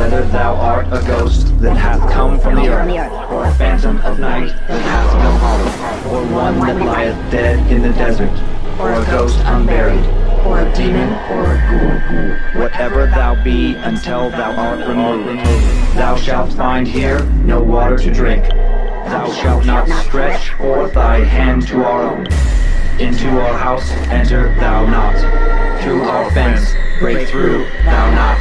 Whether thou art a ghost that hath come from the earth, or a phantom of night that hath no home, or one that lieth dead in the desert, or a ghost unburied, or a demon, or a ghoul, whatever thou be until thou art removed, thou shalt find here no water to drink. Thou shalt not stretch forth thy hand to our own. Into our house enter thou not. Through our fence break through thou not.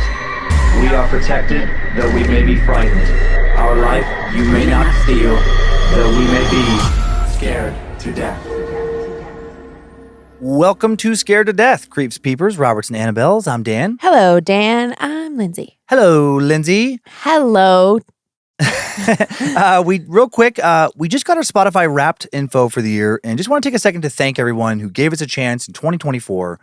We are protected, though we may be frightened. Our life you may not steal, though we may be scared to death. Welcome to Scared to Death, Creeps, Peepers, Roberts, and Annabelles. I'm Dan. Hello, Dan. I'm Lynze. Hello, Lynze. Hello. We just got our Spotify Wrapped info for the year, and just want to take a second to thank everyone who gave us a chance in 2024.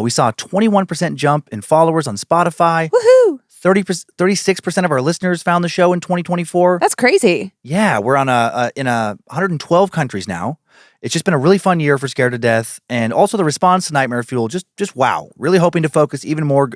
We saw a 21% jump in followers on Spotify. Woohoo! 36% of our listeners found the show in 2024. That's crazy. Yeah, we're on in 112 countries now. It's just been a really fun year for Scared to Death, and also the response to Nightmare Fuel, just wow. Really hoping to focus even more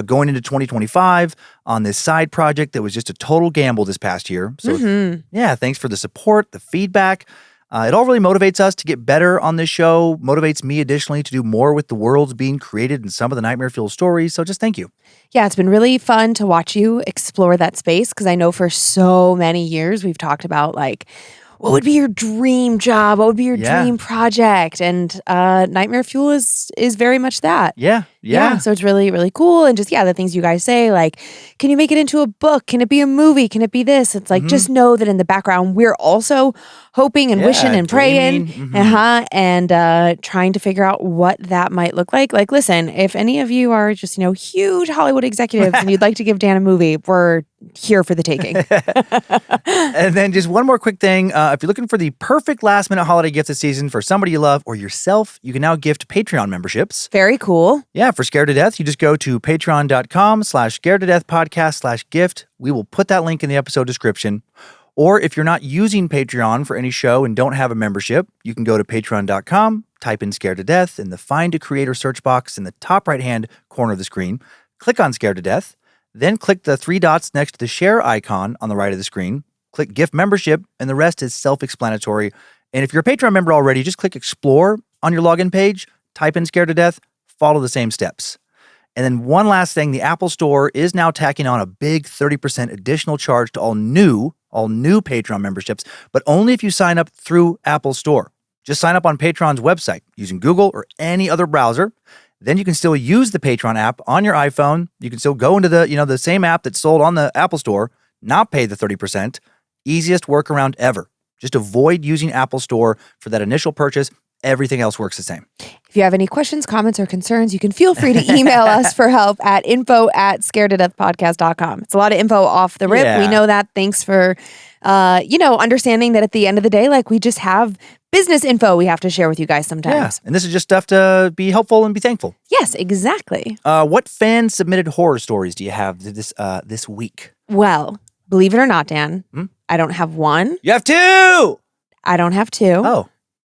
going into 2025 on this side project that was just a total gamble this past year. So yeah, thanks for the support, the feedback. It all really motivates us to get better on this show, motivates me additionally to do more with the worlds being created in some of the Nightmare Fuel stories. So just thank you. Yeah, it's been really fun to watch you explore that space, because I know for so many years we've talked about like, what would be your dream job? What would be your dream project? And Nightmare Fuel is very much that. Yeah. So it's really, really cool. And just, the things you guys say, like, can you make it into a book? Can it be a movie? Can it be this? It's like, just know that in the background, we're also hoping and wishing and praying and trying to figure out what that might look like. Like, listen, if any of you are just, huge Hollywood executives and you'd like to give Dan a movie, we're here for the taking. And then just one more quick thing. If you're looking for the perfect last minute holiday gift this season for somebody you love or yourself, you can now gift Patreon memberships. Very cool. Yeah, for Scared to Death, you just go to patreon.com/scared to death podcast/gift. We will put that link in the episode description. Or if you're not using Patreon for any show and don't have a membership, you can go to patreon.com, type in Scared to Death in the Find a Creator search box in the top right-hand corner of the screen, click on Scared to Death, then click the three dots next to the share icon on the right of the screen, click gift membership, and the rest is self-explanatory. And if you're a Patreon member already, just click explore on your login page, type in Scared to Death, follow the same steps. And then one last thing, the Apple Store is now tacking on a big 30% additional charge to all new Patreon memberships, but only if you sign up through Apple Store. Just sign up on Patreon's website using Google or any other browser. Then you can still use the Patreon app on your iPhone. You can still go into the same app that's sold on the Apple Store, not pay the 30%. Easiest workaround ever. Just avoid using Apple Store for that initial purchase. Everything else works the same. If you have any questions, comments, or concerns, you can feel free to email us for help at info@scaredtodeathpodcast.com. It's a lot of info off the rip. Yeah. We know that. Thanks for, understanding that at the end of the day, like, we just have business info we have to share with you guys sometimes. Yeah, and this is just stuff to be helpful and be thankful. Yes, exactly. What fan-submitted horror stories do you have this week? Well, believe it or not, Dan, I don't have one. You have two! I don't have two. Oh.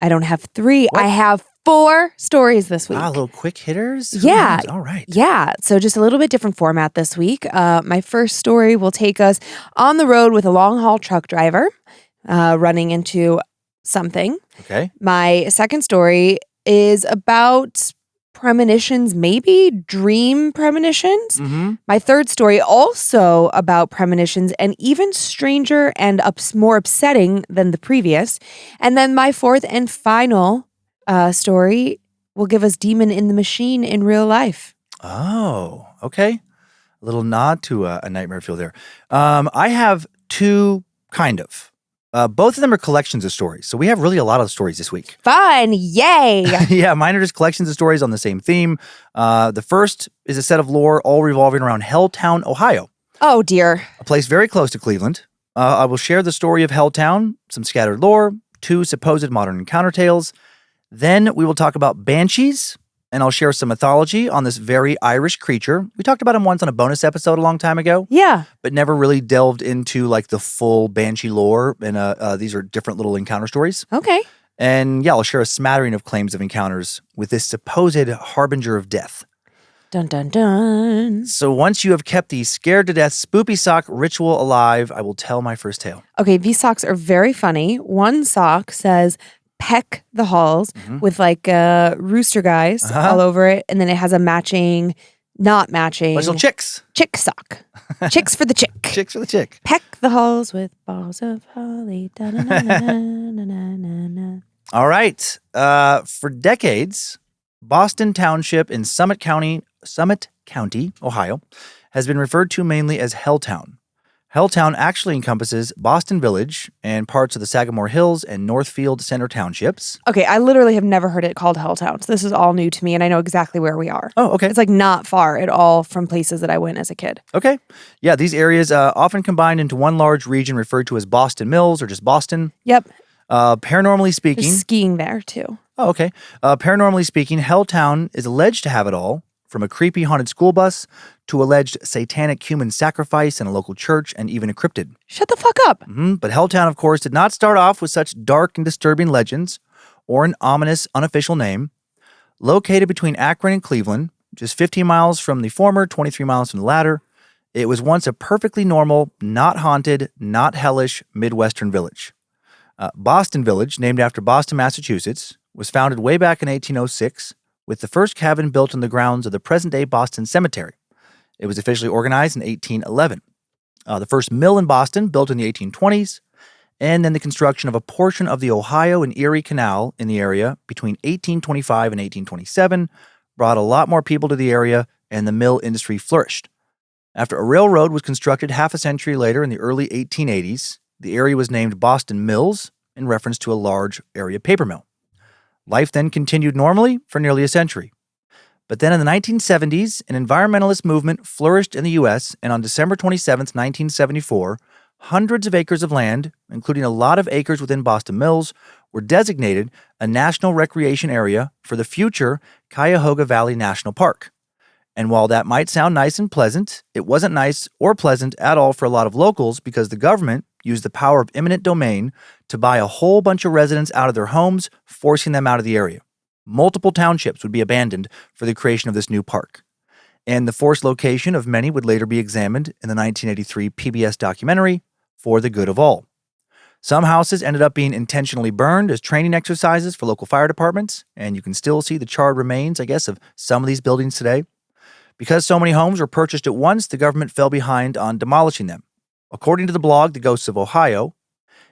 I don't have three. What? I have 4 stories this week. Little quick hitters? Yeah. All right. Yeah. So just a little bit different format this week. My first story will take us on the road with a long haul truck driver running into something. Okay. My second story is about premonitions, maybe dream premonitions. My third story also about premonitions, and even stranger and more upsetting than the previous. And then my fourth and final story will give us Demon in the Machine in real life. Oh, okay. A little nod to a Nightmare Fuel there. I have two, kind of. Both of them are collections of stories. So we have really a lot of stories this week. Fun. Yay. Yeah, mine are just collections of stories on the same theme. The first is a set of lore all revolving around Helltown, Ohio. Oh, dear. A place very close to Cleveland. I will share the story of Helltown, some scattered lore, 2 supposed modern encounter tales. Then we will talk about banshees, and I'll share some mythology on this very Irish creature. We talked about him once on a bonus episode a long time ago. Yeah. But never really delved into like the full Banshee lore. And these are different little encounter stories. Okay. And yeah, I'll share a smattering of claims of encounters with this supposed harbinger of death. Dun, dun, dun. So once you have kept the scared to death spoopy sock ritual alive, I will tell my first tale. Okay, these socks are very funny. One sock says peck the halls with like rooster guys all over it. And then it has a matching, not matching. Little chicks. Chick sock. Chicks for the chick. Chicks for the chick. Peck the halls with balls of holly. Da-na-na-na-na-na-na-na. All right. For decades, Boston Township in Summit County, Ohio, has been referred to mainly as Helltown. Helltown actually encompasses Boston Village and parts of the Sagamore Hills and Northfield Center Townships. Okay, I literally have never heard it called Helltown. So this is all new to me, and I know exactly where we are. Oh, okay. It's like not far at all from places that I went as a kid. Okay. Yeah, these areas often combined into one large region referred to as Boston Mills or just Boston. Yep. Paranormally speaking... There's skiing there, too. Oh, okay. Paranormally speaking, Helltown is alleged to have it all, from a creepy haunted school bus to alleged satanic human sacrifice in a local church and even a cryptid. Shut the fuck up. But Helltown, of course, did not start off with such dark and disturbing legends or an ominous unofficial name. Located between Akron and Cleveland, just 15 miles from the former, 23 miles from the latter, it was once a perfectly normal, not haunted, not hellish Midwestern village. Boston Village, named after Boston, Massachusetts, was founded way back in 1806 with the first cabin built in the grounds of the present-day Boston Cemetery. It was officially organized in 1811. The first mill in Boston, built in the 1820s, and then the construction of a portion of the Ohio and Erie Canal in the area between 1825 and 1827 brought a lot more people to the area, and the mill industry flourished. After a railroad was constructed half a century later in the early 1880s, the area was named Boston Mills in reference to a large area paper mill. Life then continued normally for nearly a century. But then in the 1970s, an environmentalist movement flourished in the U.S., and on December 27, 1974, hundreds of acres of land, including a lot of acres within Boston Mills, were designated a national recreation area for the future Cuyahoga Valley National Park. And while that might sound nice and pleasant, it wasn't nice or pleasant at all for a lot of locals because the government used the power of eminent domain to buy a whole bunch of residents out of their homes, forcing them out of the area. Multiple townships would be abandoned for the creation of this new park. And the forced location of many would later be examined in the 1983 PBS documentary, For the Good of All. Some houses ended up being intentionally burned as training exercises for local fire departments, and you can still see the charred remains, I guess, of some of these buildings today. Because so many homes were purchased at once, the government fell behind on demolishing them. According to the blog The Ghosts of Ohio,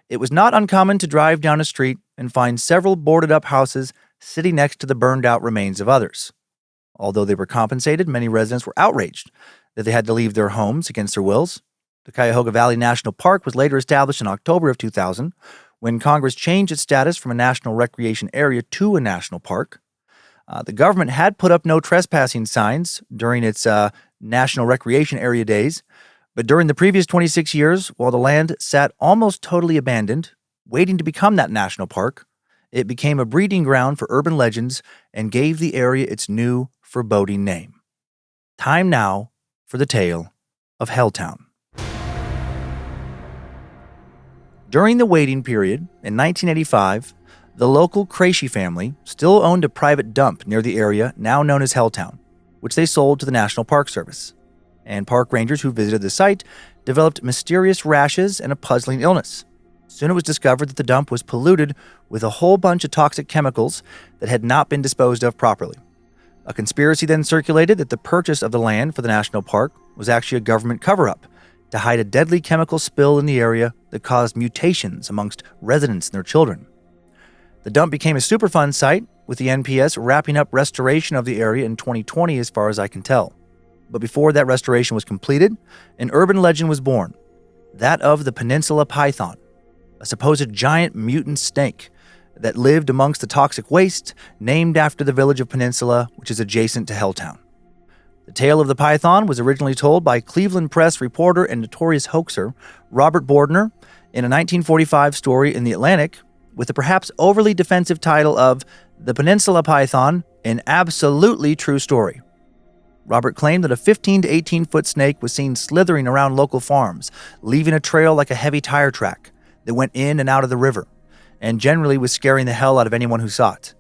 it was not uncommon to drive down a street and find several boarded-up houses sitting next to the burned-out remains of others. Although they were compensated, many residents were outraged that they had to leave their homes against their wills. The Cuyahoga Valley National Park was later established in October of 2000 when Congress changed its status from a national recreation area to a national park. The government had put up no trespassing signs during its national recreation area days, but during the previous 26 years, while the land sat almost totally abandoned, waiting to become that national park, it became a breeding ground for urban legends and gave the area its new, foreboding name. Time now for the tale of Helltown. During the waiting period, in 1985, the local Crashy family still owned a private dump near the area now known as Helltown, which they sold to the National Park Service. And park rangers who visited the site developed mysterious rashes and a puzzling illness. Soon it was discovered that the dump was polluted with a whole bunch of toxic chemicals that had not been disposed of properly. A conspiracy then circulated that the purchase of the land for the national park was actually a government cover-up to hide a deadly chemical spill in the area that caused mutations amongst residents and their children. The dump became a Superfund site, with the NPS wrapping up restoration of the area in 2020 as far as I can tell. But before that restoration was completed, an urban legend was born, that of the Peninsula Python, a supposed giant mutant snake that lived amongst the toxic waste, named after the village of Peninsula, which is adjacent to Helltown. The tale of the python was originally told by Cleveland Press reporter and notorious hoaxer Robert Bordner in a 1945 story in The Atlantic, with the perhaps overly defensive title of The Peninsula Python, an absolutely true story. Robert claimed that a 15 to 18-foot snake was seen slithering around local farms, leaving a trail like a heavy tire track that went in and out of the river, and generally was scaring the hell out of anyone who saw it.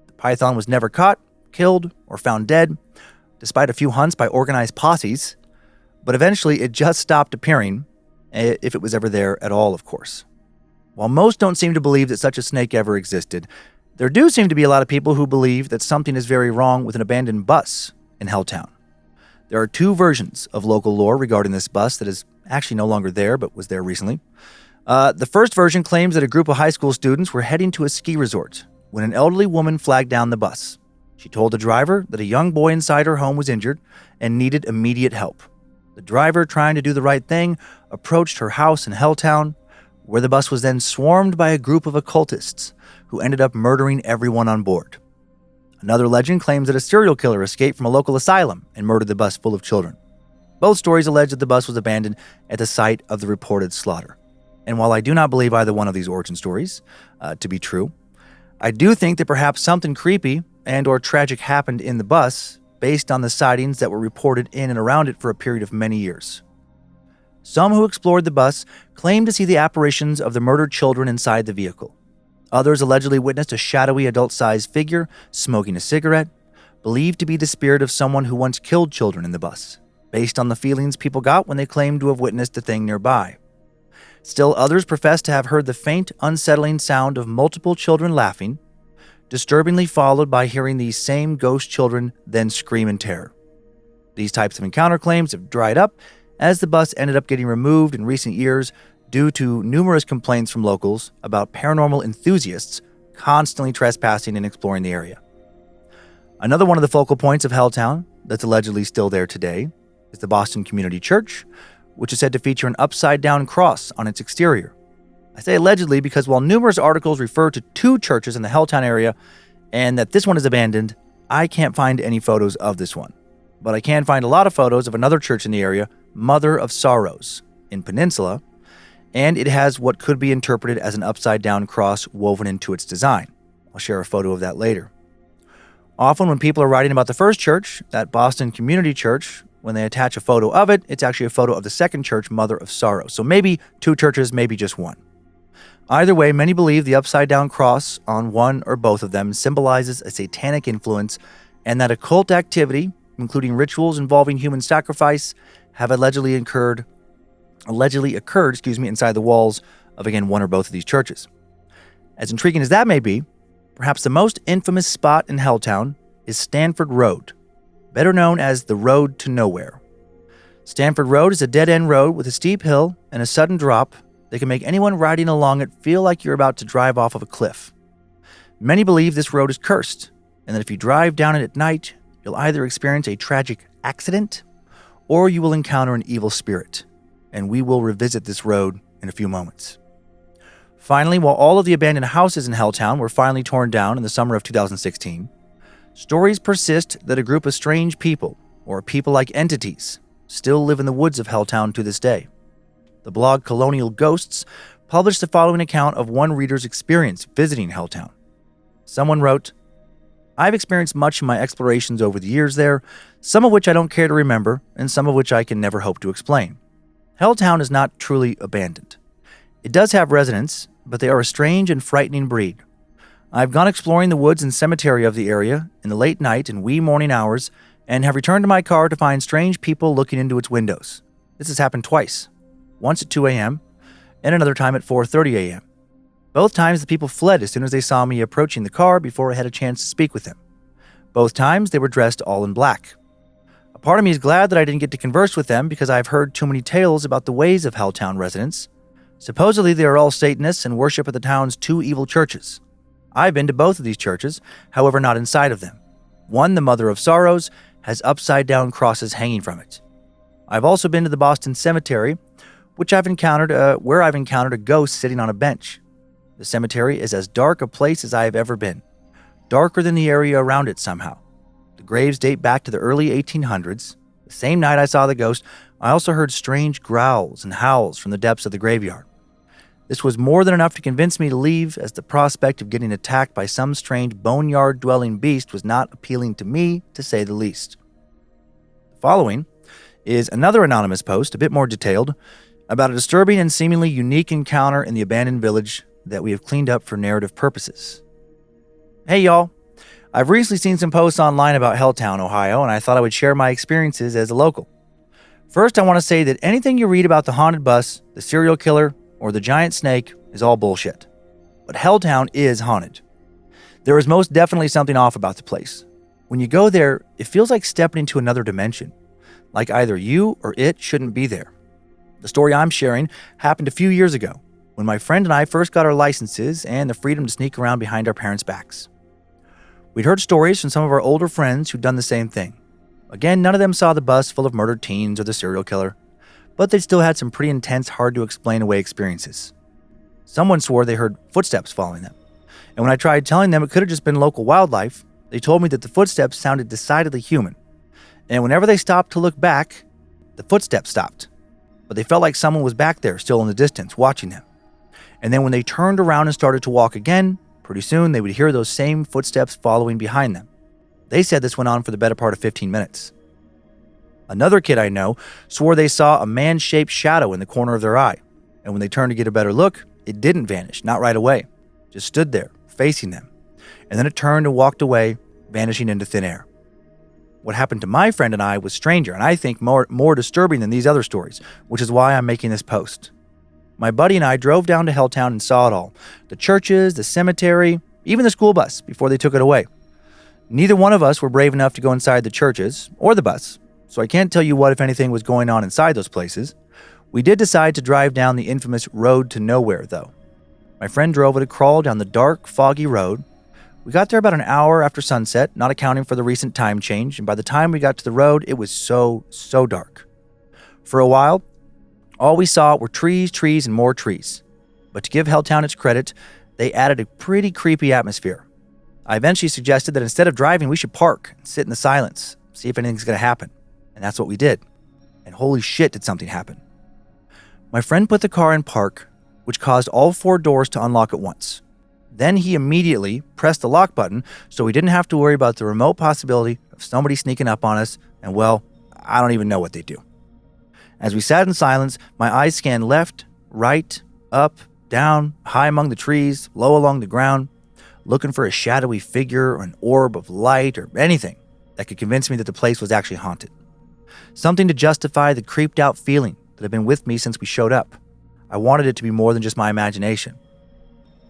The python was never caught, killed, or found dead. despite a few hunts by organized posses, but eventually it just stopped appearing, if it was ever there at all, of course. While most don't seem to believe that such a snake ever existed, there do seem to be a lot of people who believe that something is very wrong with an abandoned bus in Helltown. There are two versions of local lore regarding this bus that is actually no longer there, but was there recently. The first version claims that a group of high school students were heading to a ski resort when an elderly woman flagged down the bus. She told the driver that a young boy inside her home was injured and needed immediate help. The driver, trying to do the right thing, approached her house in Helltown, where the bus was then swarmed by a group of occultists who ended up murdering everyone on board. Another legend claims that a serial killer escaped from a local asylum and murdered the bus full of children. Both stories allege that the bus was abandoned at the site of the reported slaughter. And while I do not believe either one of these origin stories to be true, I do think that perhaps something creepy and or tragic happened in the bus based on the sightings that were reported in and around it for a period of many years. Some who explored the bus claimed to see the apparitions of the murdered children inside the vehicle. Others allegedly witnessed a shadowy adult-sized figure smoking a cigarette, believed to be the spirit of someone who once killed children in the bus, based on the feelings people got when they claimed to have witnessed the thing nearby. Still others professed to have heard the faint, unsettling sound of multiple children laughing, disturbingly followed by hearing these same ghost children then scream in terror. These types of encounter claims have dried up as the bus ended up getting removed in recent years due to numerous complaints from locals about paranormal enthusiasts constantly trespassing and exploring the area. Another one of the focal points of Helltown that's allegedly still there today is the Boston Community Church, which is said to feature an upside-down cross on its exterior. I say allegedly because while numerous articles refer to two churches in the Helltown area and that this one is abandoned, I can't find any photos of this one. But I can find a lot of photos of another church in the area, Mother of Sorrows, in Peninsula, and it has what could be interpreted as an upside-down cross woven into its design. I'll share a photo of that later. Often when people are writing about the first church, that Boston Community Church, when they attach a photo of it, it's actually a photo of the second church, Mother of Sorrows. So maybe two churches, maybe just one. Either way, many believe the upside-down cross on one or both of them symbolizes a satanic influence and that occult activity, including rituals involving human sacrifice, have allegedly occurred inside the walls of, again, one or both of these churches. As intriguing as that may be, perhaps the most infamous spot in Helltown is Stanford Road, better known as the Road to Nowhere. Stanford Road is a dead-end road with a steep hill and a sudden drop that can make anyone riding along it feel like you're about to drive off of a cliff. Many believe this road is cursed, and that if you drive down it at night, you'll either experience a tragic accident or you will encounter an evil spirit, and we will revisit this road in a few moments. Finally, while all of the abandoned houses in Helltown were finally torn down in the summer of 2016, stories persist that a group of strange people, or people-like entities, still live in the woods of Helltown to this day. The blog Colonial Ghosts published the following account of one reader's experience visiting Helltown. Someone wrote, "I've experienced much in my explorations over the years there, some of which I don't care to remember, and some of which I can never hope to explain. Helltown is not truly abandoned. It does have residents, but they are a strange and frightening breed. I've gone exploring the woods and cemetery of the area in the late night and wee morning hours, and have returned to my car to find strange people looking into its windows. This has happened twice, once at 2 a.m., and another time at 4:30 a.m. Both times the people fled as soon as they saw me approaching the car before I had a chance to speak with them. Both times they were dressed all in black. A part of me is glad that I didn't get to converse with them because I've heard too many tales about the ways of Helltown residents. Supposedly they are all Satanists and worship at the town's two evil churches. I've been to both of these churches, however not inside of them. One, the Mother of Sorrows, has upside-down crosses hanging from it. I've also been to the Boston Cemetery, where I've encountered a ghost sitting on a bench. The cemetery is as dark a place as I have ever been, darker than the area around it somehow. The graves date back to the early 1800s. The same night I saw the ghost, I also heard strange growls and howls from the depths of the graveyard. This was more than enough to convince me to leave, as the prospect of getting attacked by some strange boneyard-dwelling beast was not appealing to me, to say the least." The following is another anonymous post, a bit more detailed, about a disturbing and seemingly unique encounter in the abandoned village that we have cleaned up for narrative purposes. "Hey y'all, I've recently seen some posts online about Helltown, Ohio, and I thought I would share my experiences as a local. First, I want to say that anything you read about the haunted bus, the serial killer, or the giant snake is all bullshit. But Helltown is haunted. There is most definitely something off about the place. When you go there, it feels like stepping into another dimension, like either you or it shouldn't be there. The story I'm sharing happened a few years ago, when my friend and I first got our licenses and the freedom to sneak around behind our parents' backs. We'd heard stories from some of our older friends who'd done the same thing. Again, none of them saw the bus full of murdered teens or the serial killer, but they still had some pretty intense, hard-to-explain-away experiences. Someone swore they heard footsteps following them, and when I tried telling them it could have just been local wildlife, they told me that the footsteps sounded decidedly human, and whenever they stopped to look back, the footsteps stopped, but they felt like someone was back there still in the distance watching them. And then when they turned around and started to walk again, pretty soon they would hear those same footsteps following behind them. They said this went on for the better part of 15 minutes. Another kid I know swore they saw a man-shaped shadow in the corner of their eye, and when they turned to get a better look, it didn't vanish, not right away, just stood there, facing them, and then it turned and walked away, vanishing into thin air. What happened to my friend and I was stranger, and I think more disturbing than these other stories, which is why I'm making this post. My buddy and I drove down to Helltown and saw it all. The churches, the cemetery, even the school bus before they took it away. Neither one of us were brave enough to go inside the churches or the bus, so I can't tell you what, if anything, was going on inside those places. We did decide to drive down the infamous road to nowhere, though. My friend drove at a crawl down the dark, foggy road. We got there about an hour after sunset, not accounting for the recent time change, and by the time we got to the road, it was so dark. For a while, all we saw were trees, and more trees. But to give Helltown its credit, they added a pretty creepy atmosphere. I eventually suggested that instead of driving, we should park and sit in the silence, see if anything's going to happen. And that's what we did. And holy shit, did something happen. My friend put the car in park, which caused all 4 doors to unlock at once. Then he immediately pressed the lock button so we didn't have to worry about the remote possibility of somebody sneaking up on us, and well, I don't even know what they do. As we sat in silence, my eyes scanned left, right, up, down, high among the trees, low along the ground, looking for a shadowy figure or an orb of light or anything that could convince me that the place was actually haunted. Something to justify the creeped out feeling that had been with me since we showed up. I wanted it to be more than just my imagination.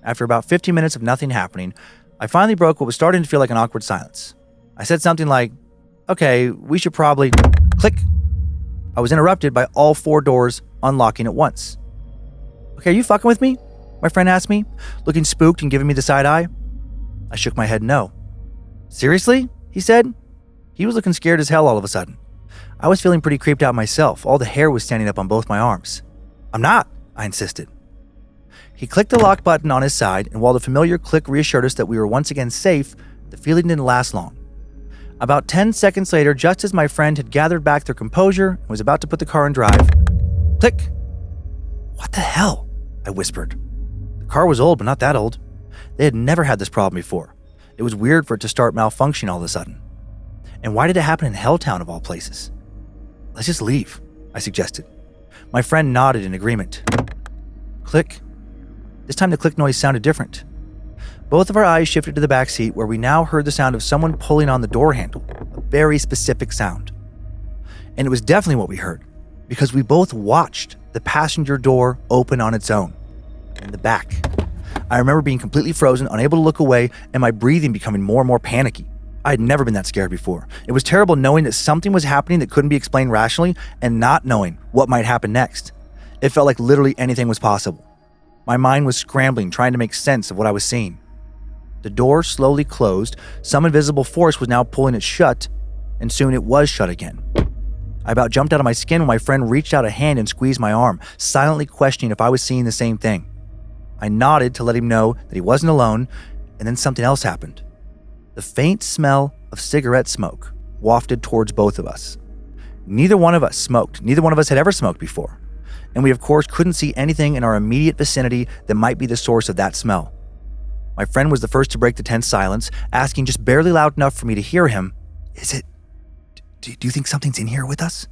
After about 15 minutes of nothing happening, I finally broke what was starting to feel like an awkward silence. I said something like, "Okay, we should probably..." Click. I was interrupted by all 4 doors unlocking at once. "Okay, are you fucking with me?" my friend asked me, looking spooked and giving me the side eye. I shook my head no. "Seriously?" he said. He was looking scared as hell all of a sudden. I was feeling pretty creeped out myself. All the hair was standing up on both my arms. "I'm not," I insisted. He clicked the lock button on his side, and while the familiar click reassured us that we were once again safe, the feeling didn't last long. About 10 seconds later, just as my friend had gathered back their composure and was about to put the car in drive, click. "What the hell?" I whispered. The car was old, but not that old. They had never had this problem before. It was weird for it to start malfunctioning all of a sudden. And why did it happen in Helltown of all places? "Let's just leave," I suggested. My friend nodded in agreement. Click. This time the click noise sounded different. Both of our eyes shifted to the back seat, where we now heard the sound of someone pulling on the door handle, a very specific sound. And it was definitely what we heard, because we both watched the passenger door open on its own, in the back. I remember being completely frozen, unable to look away, and my breathing becoming more and more panicky. I had never been that scared before. It was terrible knowing that something was happening that couldn't be explained rationally, and not knowing what might happen next. It felt like literally anything was possible. My mind was scrambling, trying to make sense of what I was seeing. The door slowly closed. Some invisible force was now pulling it shut, and soon it was shut again. I about jumped out of my skin when my friend reached out a hand and squeezed my arm, silently questioning if I was seeing the same thing. I nodded to let him know that he wasn't alone, and then something else happened. The faint smell of cigarette smoke wafted towards both of us. Neither one of us smoked. Neither one of us had ever smoked before. And we, of course, couldn't see anything in our immediate vicinity that might be the source of that smell. My friend was the first to break the tense silence, asking just barely loud enough for me to hear him, Do you think something's in here with us?"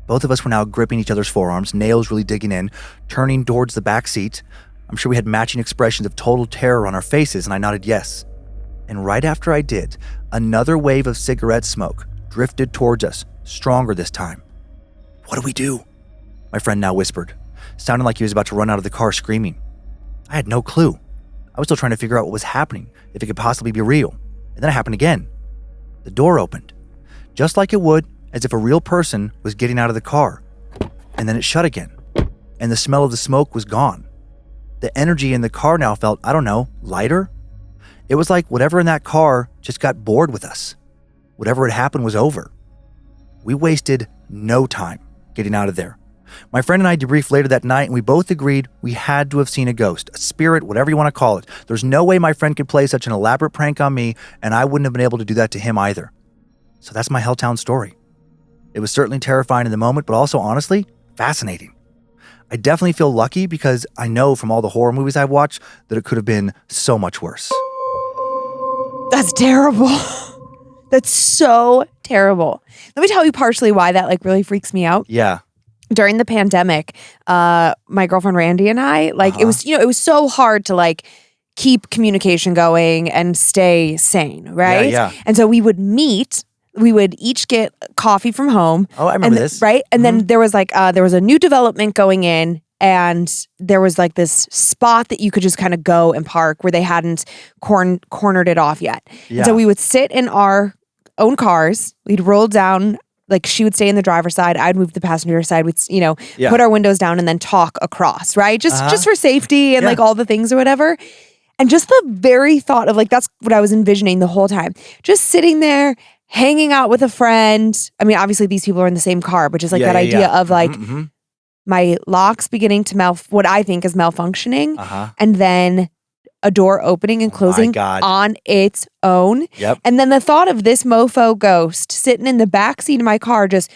Both of us were now gripping each other's forearms, nails really digging in, turning towards the back seat. I'm sure we had matching expressions of total terror on our faces, and I nodded yes. And right after I did, another wave of cigarette smoke drifted towards us, stronger this time. What do we do? My friend now whispered, sounding like he was about to run out of the car screaming. I had no clue. I was still trying to figure out what was happening, if it could possibly be real. And then it happened again. The door opened, just like it would, as if a real person was getting out of the car. And then it shut again, and the smell of the smoke was gone. The energy in the car now felt, I don't know, lighter? It was like whatever in that car just got bored with us. Whatever had happened was over. We wasted no time getting out of there. My friend and I debriefed later that night, and we both agreed we had to have seen a ghost, a spirit, whatever you want to call it. There's no way my friend could play such an elaborate prank on me, and I wouldn't have been able to do that to him either. So that's my Helltown story. It was certainly terrifying in the moment, but also, honestly, fascinating. I definitely feel lucky because I know from all the horror movies I've watched that it could have been so much worse. That's terrible. That's so terrible. Let me tell you partially why that like really freaks me out. Yeah. During the pandemic, my girlfriend Randy and I, like it was, it was so hard to like keep communication going and stay sane, right? Yeah. And so we would meet. We would each get coffee from home. Oh, I remember this. Right? And then there was like, there was a new development going in, and there was like this spot that you could just kind of go and park where they hadn't cornered it off yet. Yeah. And so we would sit in our own cars. We'd roll down, like she would stay in the driver's side. I'd move to the passenger side. We'd, put our windows down and then talk across, right? Just for safety and like all the things or whatever. And just the very thought of like, that's what I was envisioning the whole time. Just sitting there, hanging out with a friend. I mean, obviously these people are in the same car, but just like that idea of like my locks beginning to what I think is malfunctioning, and then a door opening and closing on its own. Yep. And then the thought of this mofo ghost sitting in the backseat of my car, just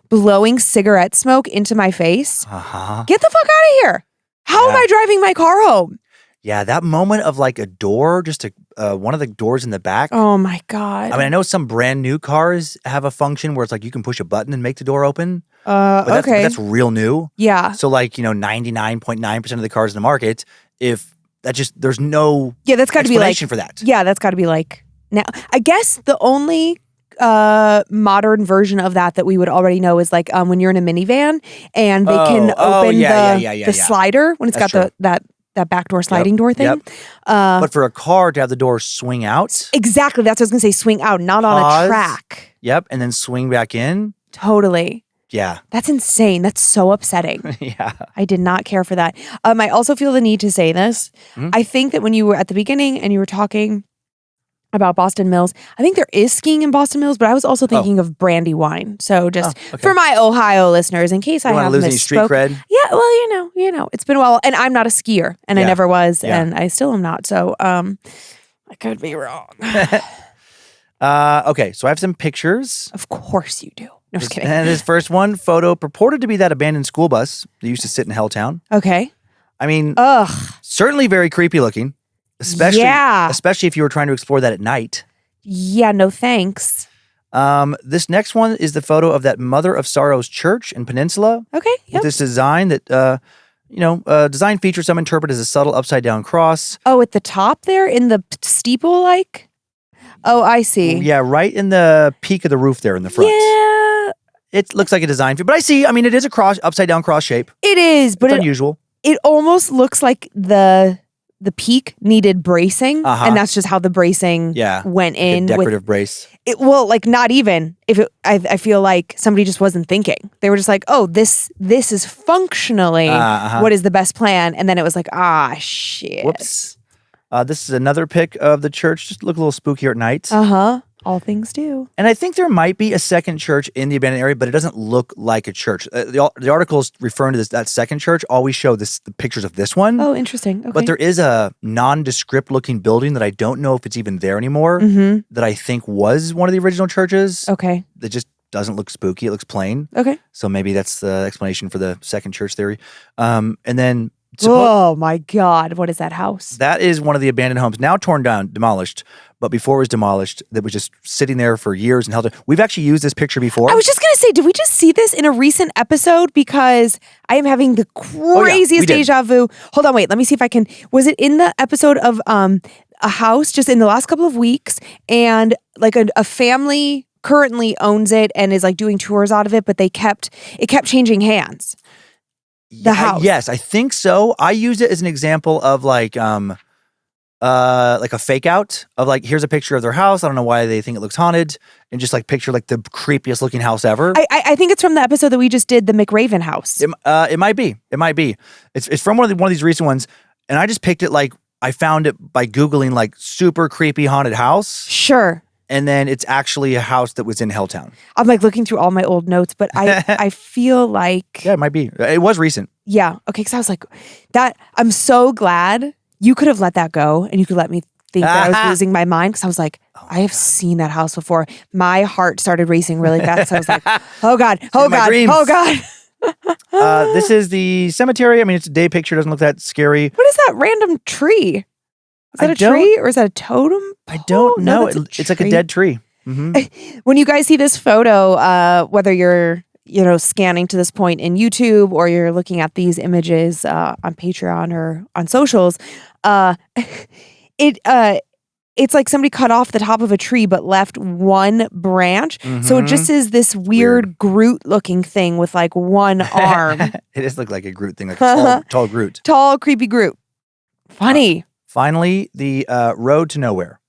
blowing cigarette smoke into my face. Get the fuck out of here. How am I driving my car home? Yeah, that moment of like a door, just one of the doors in the back. Oh my God. I mean, I know some brand new cars have a function where it's like you can push a button and make the door open. But that's real new. Yeah. So like, 99.9% of the cars in the market, if that just, there's no that's got to be like, for that. Yeah, that's got to be like, now, I guess the only modern version of that we would already know is like when you're in a minivan and they can open the slider when it's That's got that backdoor sliding door thing. Yep. But for a car to have the door swing out. Exactly. That's what I was going to say. Swing out, not on a track. Yep. And then swing back in. Totally. Yeah. That's insane. That's so upsetting. Yeah. I did not care for that. I also feel the need to say this. I think that when you were at the beginning and you were talking about Boston Mills, I think there is skiing in Boston Mills, but I was also thinking of Brandywine. So just for my Ohio listeners, in case I have lose any street cred? Yeah, well, it's been a while, and I'm not a skier, and I never was, and I still am not. So I could be wrong. Okay, so I have some pictures. Of course you do. No, just kidding. And this first one, photo purported to be that abandoned school bus that used to sit in Helltown. Okay. I mean, certainly very creepy looking. Especially if you were trying to explore that at night. Yeah, no thanks. This next one is the photo of that Mother of Sorrows church in Peninsula. Okay, yep. With this design that, design features some interpret as a subtle upside down cross. Oh, at the top there in the steeple, like? Oh, I see. Yeah, right in the peak of the roof there in the front. Yeah. It looks like a design, but I see, it is a cross, upside down cross shape. It is, but it's unusual. It almost looks like the peak needed bracing, and that's just how the bracing went in. A decorative brace. Not even. I feel like somebody just wasn't thinking. They were just like, oh, this is functionally what is the best plan, and then it was like, shit. Whoops. This is another pic of the church. Just look a little spookier at night. All things do. And I think there might be a second church in the abandoned area, but it doesn't look like a church. The articles referring to that second church always show the pictures of this one. Oh, interesting. Okay. But there is a nondescript looking building that I don't know if it's even there anymore that I think was one of the original churches. Okay. That just doesn't look spooky. It looks plain. Okay. So maybe that's the explanation for the second church theory. And then... oh my God. What is that house? That is one of the abandoned homes, now torn down, demolished. But before it was demolished, that was just sitting there for years and held it. We've actually used this picture before. I was just going to say, did we just see this in a recent episode? Because I am having the craziest deja vu. Hold on, wait. Let me see if I can. Was it in the episode of a house just in the last couple of weeks, and like a family currently owns it and is like doing tours out of it, but it kept changing hands. The house. Yes, I think so. I used it as an example of like a fake out of like, here's a picture of their house. I don't know why they think it looks haunted, and just like picture like the creepiest looking house ever. I think it's from the episode that we just did, the McRaven house. It might be. It's from one of these recent ones, and I just picked it like I found it by Googling like super creepy haunted house. Sure. And then it's actually a house that was in Helltown. I'm like looking through all my old notes, but I feel like... Yeah, it might be. It was recent. Yeah. Okay, because I was like, I'm so glad you could have let that go and you could let me think that I was losing my mind, because I was like, I have seen that house before. My heart started racing really fast. I was like, oh God, oh God, oh God. This is the cemetery. I mean, it's a day picture. Doesn't look that scary. What is that random tree? Is that a tree or is that a totem? I don't know. No, it's like a dead tree. Mm-hmm. When you guys see this photo, whether you're scanning to this point in YouTube or you're looking at these images on Patreon or on socials, it's like somebody cut off the top of a tree but left one branch. Mm-hmm. So it just is this weird Groot-looking thing with like one arm. It does look like a Groot thing, like a tall Groot. Tall, creepy Groot. Funny. Finally, the road to nowhere.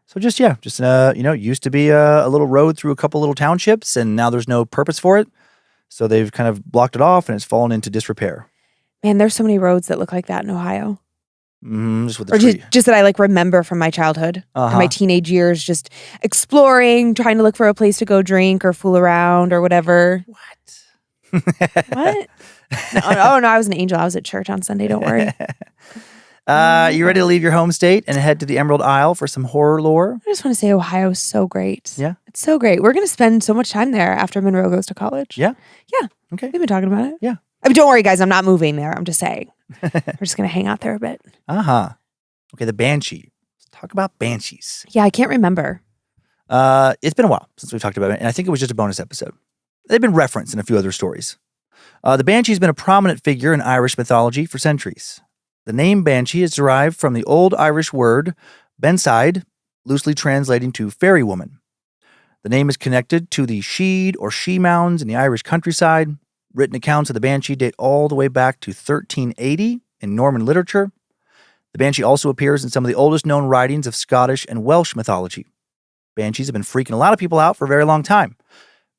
So used to be a little road through a couple little townships, and now there's no purpose for it. So they've kind of blocked it off, and it's fallen into disrepair. Man, there's so many roads that look like that in Ohio. Just with the tree. Just that I like remember from my childhood, and my teenage years, just exploring, trying to look for a place to go drink or fool around or whatever. What? No, I was an angel. I was at church on Sunday. Don't worry. You ready to leave your home state and head to the Emerald Isle for some horror lore? I just want to say Ohio is so great. Yeah. It's so great. We're going to spend so much time there after Monroe goes to college. Yeah? Yeah. Okay. We've been talking about it. Yeah. I mean, don't worry, guys. I'm not moving there. I'm just saying. We're just going to hang out there a bit. Okay, the Banshee. Let's talk about Banshees. Yeah, I can't remember. It's been a while since we talked about it, and I think it was just a bonus episode. They've been referenced in a few other stories. The Banshee's been a prominent figure in Irish mythology for centuries. The name Banshee is derived from the Old Irish word bensaid, loosely translating to fairy woman. The name is connected to the Sheed or She mounds in the Irish countryside. Written accounts of the Banshee date all the way back to 1380 in Norman literature. The Banshee also appears in some of the oldest known writings of Scottish and Welsh mythology. Banshees have been freaking a lot of people out for a very long time,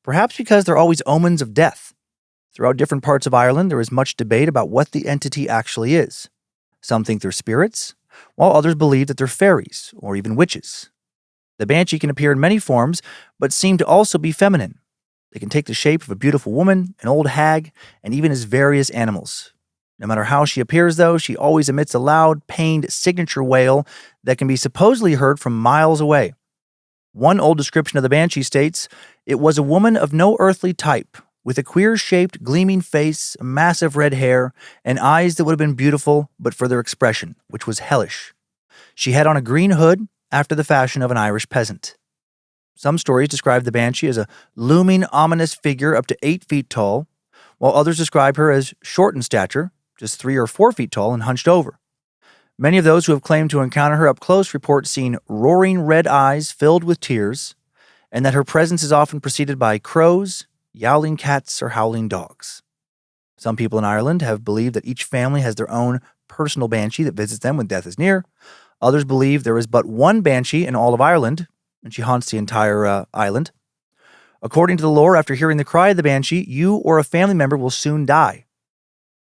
perhaps because they're always omens of death. Throughout different parts of Ireland, there is much debate about what the entity actually is. Some think they're spirits, while others believe that they're fairies or even witches. The Banshee can appear in many forms, but seem to also be feminine. They can take the shape of a beautiful woman, an old hag, and even as various animals. No matter how she appears, though, she always emits a loud, pained signature wail that can be supposedly heard from miles away. One old description of the Banshee states, "It was a woman of no earthly type, with a queer-shaped, gleaming face, massive red hair, and eyes that would have been beautiful but for their expression, which was hellish. She had on a green hood, after the fashion of an Irish peasant." Some stories describe the Banshee as a looming, ominous figure up to 8 feet tall, while others describe her as short in stature, just 3 or 4 feet tall and hunched over. Many of those who have claimed to encounter her up close report seeing roaring red eyes filled with tears, and that her presence is often preceded by crows, yowling cats, or howling dogs. Some people in Ireland have believed that each family has their own personal Banshee that visits them when death is near. Others believe there is but one Banshee in all of Ireland, and she haunts the entire island. According to the lore, after hearing the cry of the Banshee, you or a family member will soon die.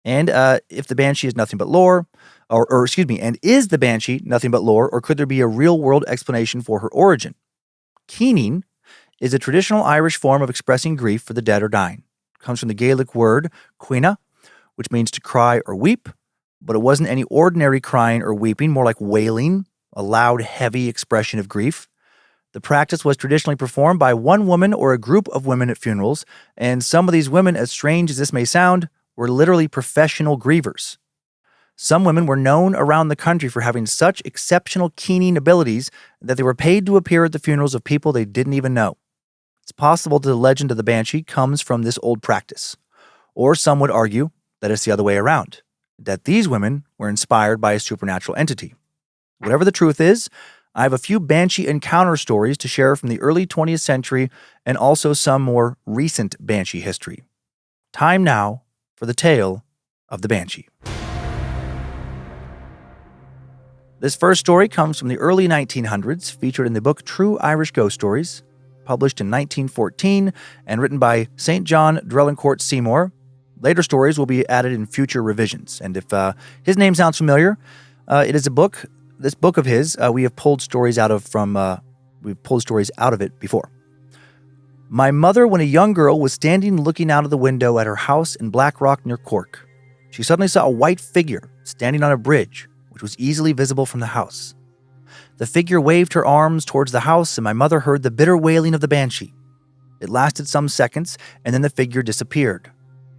And if the Banshee is nothing but lore, and is the Banshee nothing but lore, or could there be a real-world explanation for her origin? Keening is a traditional Irish form of expressing grief for the dead or dying. It comes from the Gaelic word cuina, which means to cry or weep, but it wasn't any ordinary crying or weeping, more like wailing, a loud, heavy expression of grief. The practice was traditionally performed by one woman or a group of women at funerals, and some of these women, as strange as this may sound, were literally professional grievers. Some women were known around the country for having such exceptional keening abilities that they were paid to appear at the funerals of people they didn't even know. It's possible that the legend of the Banshee comes from this old practice. Or some would argue that it's the other way around, that these women were inspired by a supernatural entity. Whatever the truth is, I have a few Banshee encounter stories to share from the early 20th century and also some more recent Banshee history. Time now for the tale of the Banshee. This first story comes from the early 1900s, featured in the book True Irish Ghost Stories, published in 1914 and written by St. John Drellincourt Seymour. Later stories will be added in future revisions, and if his name sounds familiar, it is a book. This book of his, we have pulled stories out of it before. My mother, when a young girl, was standing looking out of the window at her house in Black Rock near Cork. She suddenly saw a white figure standing on a bridge, which was easily visible from the house. The figure waved her arms towards the house, and my mother heard the bitter wailing of the Banshee. It lasted some seconds, and then the figure disappeared.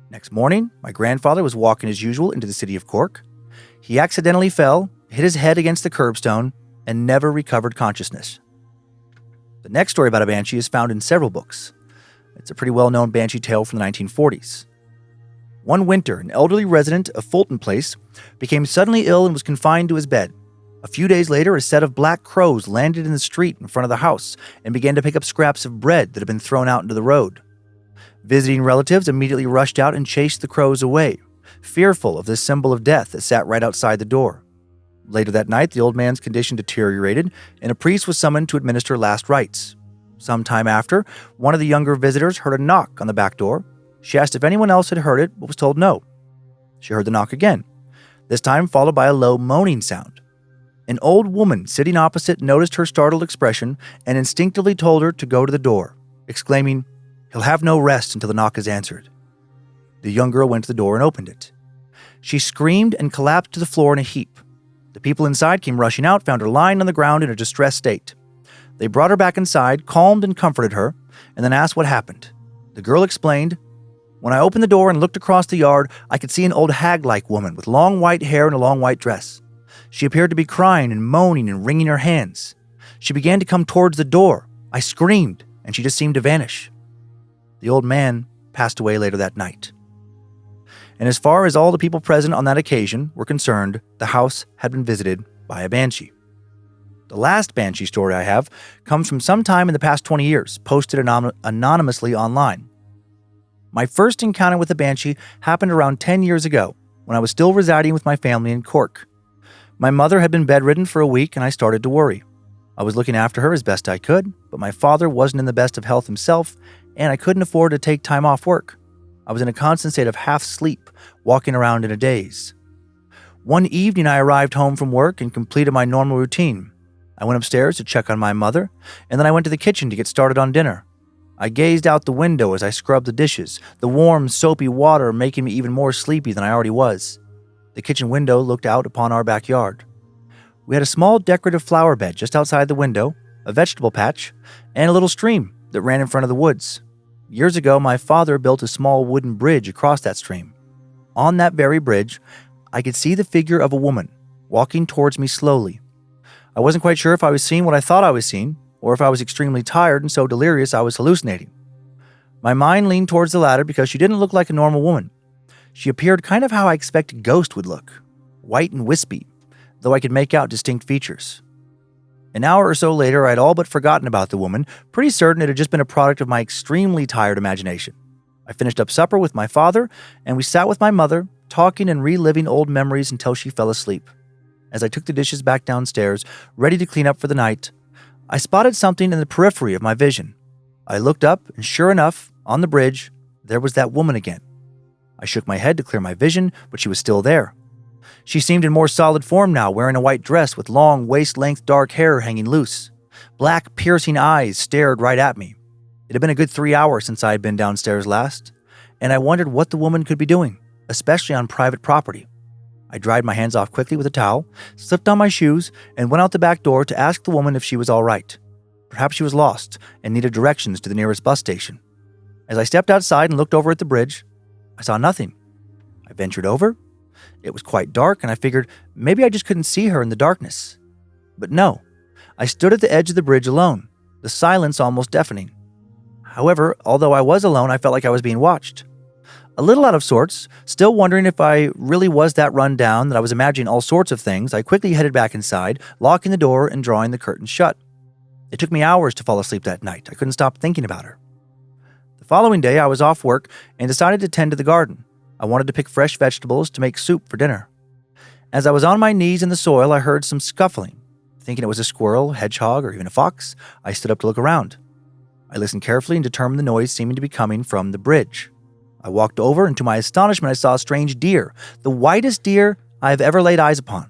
Next morning, my grandfather was walking as usual into the city of Cork. He accidentally fell, hit his head against the curbstone, and never recovered consciousness. The next story about a Banshee is found in several books. It's a pretty well-known Banshee tale from the 1940s. One winter, an elderly resident of Fulton Place became suddenly ill and was confined to his bed. A few days later, a set of black crows landed in the street in front of the house and began to pick up scraps of bread that had been thrown out into the road. Visiting relatives immediately rushed out and chased the crows away, fearful of this symbol of death that sat right outside the door. Later that night, the old man's condition deteriorated, and a priest was summoned to administer last rites. Some time after, one of the younger visitors heard a knock on the back door. She asked if anyone else had heard it, but was told no. She heard the knock again, this time followed by a low moaning sound. An old woman sitting opposite noticed her startled expression and instinctively told her to go to the door, exclaiming, "He'll have no rest until the knock is answered." The young girl went to the door and opened it. She screamed and collapsed to the floor in a heap. The people inside came rushing out, found her lying on the ground in a distressed state. They brought her back inside, calmed and comforted her, and then asked what happened. The girl explained, "When I opened the door and looked across the yard, I could see an old hag-like woman with long white hair and a long white dress. She appeared to be crying and moaning and wringing her hands. She began to come towards the door. I screamed, and she just seemed to vanish." The old man passed away later that night. And as far as all the people present on that occasion were concerned, the house had been visited by a Banshee. The last Banshee story I have comes from some time in the past 20 years, posted anonymously online. My first encounter with a Banshee happened around 10 years ago, when I was still residing with my family in Cork. My mother had been bedridden for a week, and I started to worry. I was looking after her as best I could, but my father wasn't in the best of health himself, and I couldn't afford to take time off work. I was in a constant state of half sleep, walking around in a daze. One evening, I arrived home from work and completed my normal routine. I went upstairs to check on my mother, and then I went to the kitchen to get started on dinner. I gazed out the window as I scrubbed the dishes, the warm, soapy water making me even more sleepy than I already was. The kitchen window looked out upon our backyard. We had a small decorative flower bed just outside the window, a vegetable patch, and a little stream that ran in front of the woods. Years ago, my father built a small wooden bridge across that stream. On that very bridge, I could see the figure of a woman walking towards me slowly. I wasn't quite sure if I was seeing what I thought I was seeing, or if I was extremely tired and so delirious I was hallucinating. My mind leaned towards the latter because she didn't look like a normal woman. She appeared kind of how I expect a ghost would look, white and wispy, though I could make out distinct features. An hour or so later, I had all but forgotten about the woman, pretty certain it had just been a product of my extremely tired imagination. I finished up supper with my father, and we sat with my mother, talking and reliving old memories until she fell asleep. As I took the dishes back downstairs, ready to clean up for the night, I spotted something in the periphery of my vision. I looked up, and sure enough, on the bridge, there was that woman again. I shook my head to clear my vision, but she was still there. She seemed in more solid form now, wearing a white dress with long, waist-length dark hair hanging loose. Black, piercing eyes stared right at me. It had been a good 3 hours since I had been downstairs last, and I wondered what the woman could be doing, especially on private property. I dried my hands off quickly with a towel, slipped on my shoes, and went out the back door to ask the woman if she was all right. Perhaps she was lost and needed directions to the nearest bus station. As I stepped outside and looked over at the bridge, I saw nothing. I ventured over. It was quite dark, and I figured maybe I just couldn't see her in the darkness. But no, I stood at the edge of the bridge alone, the silence almost deafening. However, although I was alone, I felt like I was being watched. A little out of sorts, still wondering if I really was that run down that I was imagining all sorts of things, I quickly headed back inside, locking the door and drawing the curtains shut. It took me hours to fall asleep that night. I couldn't stop thinking about her. The following day, I was off work and decided to tend to the garden. I wanted to pick fresh vegetables to make soup for dinner. As I was on my knees in the soil, I heard some scuffling. Thinking it was a squirrel, hedgehog, or even a fox, I stood up to look around. I listened carefully and determined the noise seemed to be coming from the bridge. I walked over, and to my astonishment, I saw a strange deer, the whitest deer I have ever laid eyes upon.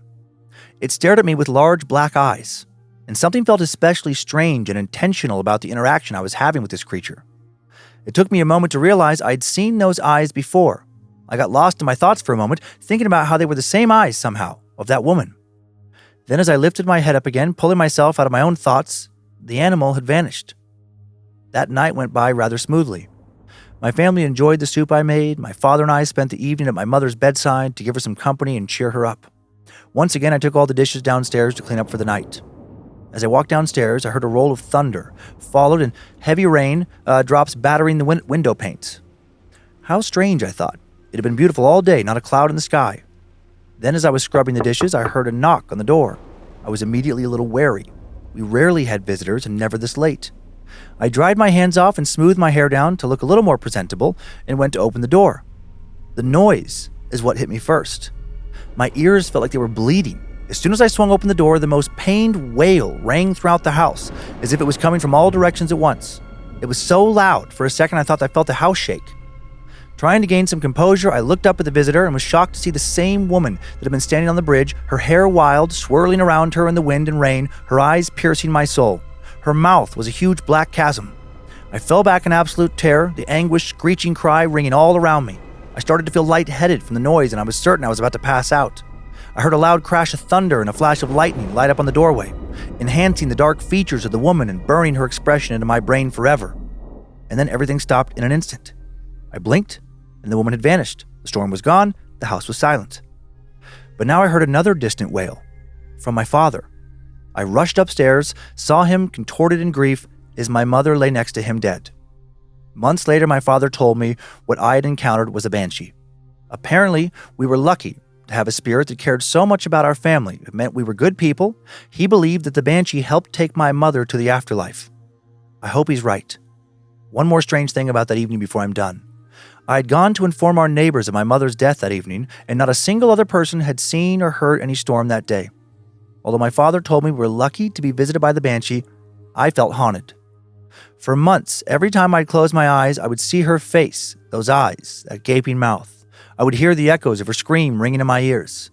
It stared at me with large black eyes, and something felt especially strange and intentional about the interaction I was having with this creature. It took me a moment to realize I'd seen those eyes before. I got lost in my thoughts for a moment, thinking about how they were the same eyes somehow of that woman. Then as I lifted my head up again, pulling myself out of my own thoughts, the animal had vanished. That night went by rather smoothly. My family enjoyed the soup I made. My father and I spent the evening at my mother's bedside to give her some company and cheer her up. Once again, I took all the dishes downstairs to clean up for the night. As I walked downstairs, I heard a roll of thunder, followed in heavy rain, drops battering the window panes. How strange, I thought. It had been beautiful all day, not a cloud in the sky. Then as I was scrubbing the dishes, I heard a knock on the door. I was immediately a little wary. We rarely had visitors and never this late. I dried my hands off and smoothed my hair down to look a little more presentable and went to open the door. The noise is what hit me first. My ears felt like they were bleeding. As soon as I swung open the door, the most pained wail rang throughout the house, as if it was coming from all directions at once. It was so loud, for a second I thought I felt the house shake. Trying to gain some composure, I looked up at the visitor and was shocked to see the same woman that had been standing on the bridge, her hair wild, swirling around her in the wind and rain, her eyes piercing my soul. Her mouth was a huge black chasm. I fell back in absolute terror, the anguished, screeching cry ringing all around me. I started to feel lightheaded from the noise, and I was certain I was about to pass out. I heard a loud crash of thunder and a flash of lightning light up on the doorway, enhancing the dark features of the woman and burning her expression into my brain forever. And then everything stopped in an instant. I blinked, and the woman had vanished. The storm was gone, the house was silent. But now I heard another distant wail, from my father. I rushed upstairs, saw him contorted in grief as my mother lay next to him dead. Months later, my father told me what I had encountered was a banshee. Apparently, we were lucky to have a spirit that cared so much about our family. It meant we were good people. He believed that the banshee helped take my mother to the afterlife. I hope he's right. One more strange thing about that evening before I'm done. I had gone to inform our neighbors of my mother's death that evening, and not a single other person had seen or heard any storm that day. Although my father told me we were lucky to be visited by the banshee, I felt haunted. For months, every time I'd close my eyes, I would see her face, those eyes, that gaping mouth. I would hear the echoes of her scream ringing in my ears.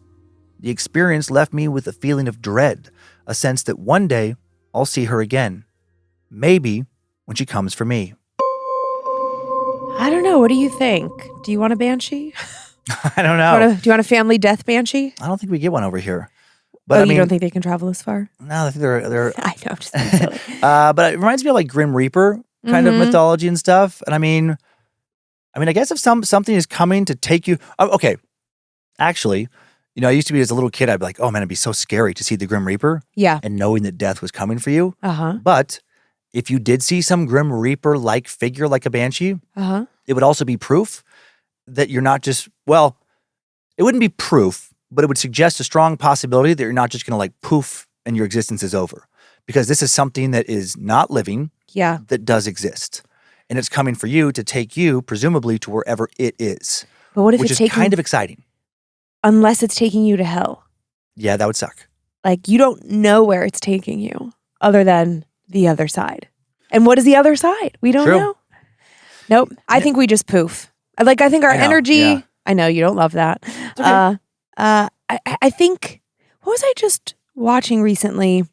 The experience left me with a feeling of dread, a sense that one day I'll see her again. Maybe when she comes for me. I don't know. What do you think? Do you want a banshee? I don't know. Do you want a family death banshee? I don't think we get one over here. But you don't think they can travel as far? No, I think they're I know, I'm just being silly. But it reminds me of like Grim Reaper kind of mythology and stuff. And I mean, I guess if something is coming to take you, okay. Actually, I used to be as a little kid, I'd be like, oh man, it'd be so scary to see the Grim Reaper. Yeah. And knowing that death was coming for you. Uh-huh. But if you did see some Grim Reaper-like figure like a banshee, it would also be proof that you're not just, well, it wouldn't be proof, but it would suggest a strong possibility that you're not just going to like poof and your existence is over. Because this is something that is not living, that does exist. And it's coming for you to take you, presumably, to wherever it is. But what if which it's is kind of exciting. Unless it's taking you to hell. Yeah, that would suck. Like, you don't know where it's taking you other than the other side. And what is the other side? We don't know. Nope. I think we just poof. I think our energy, I know you don't love that. Okay. I think, what was I just watching recently?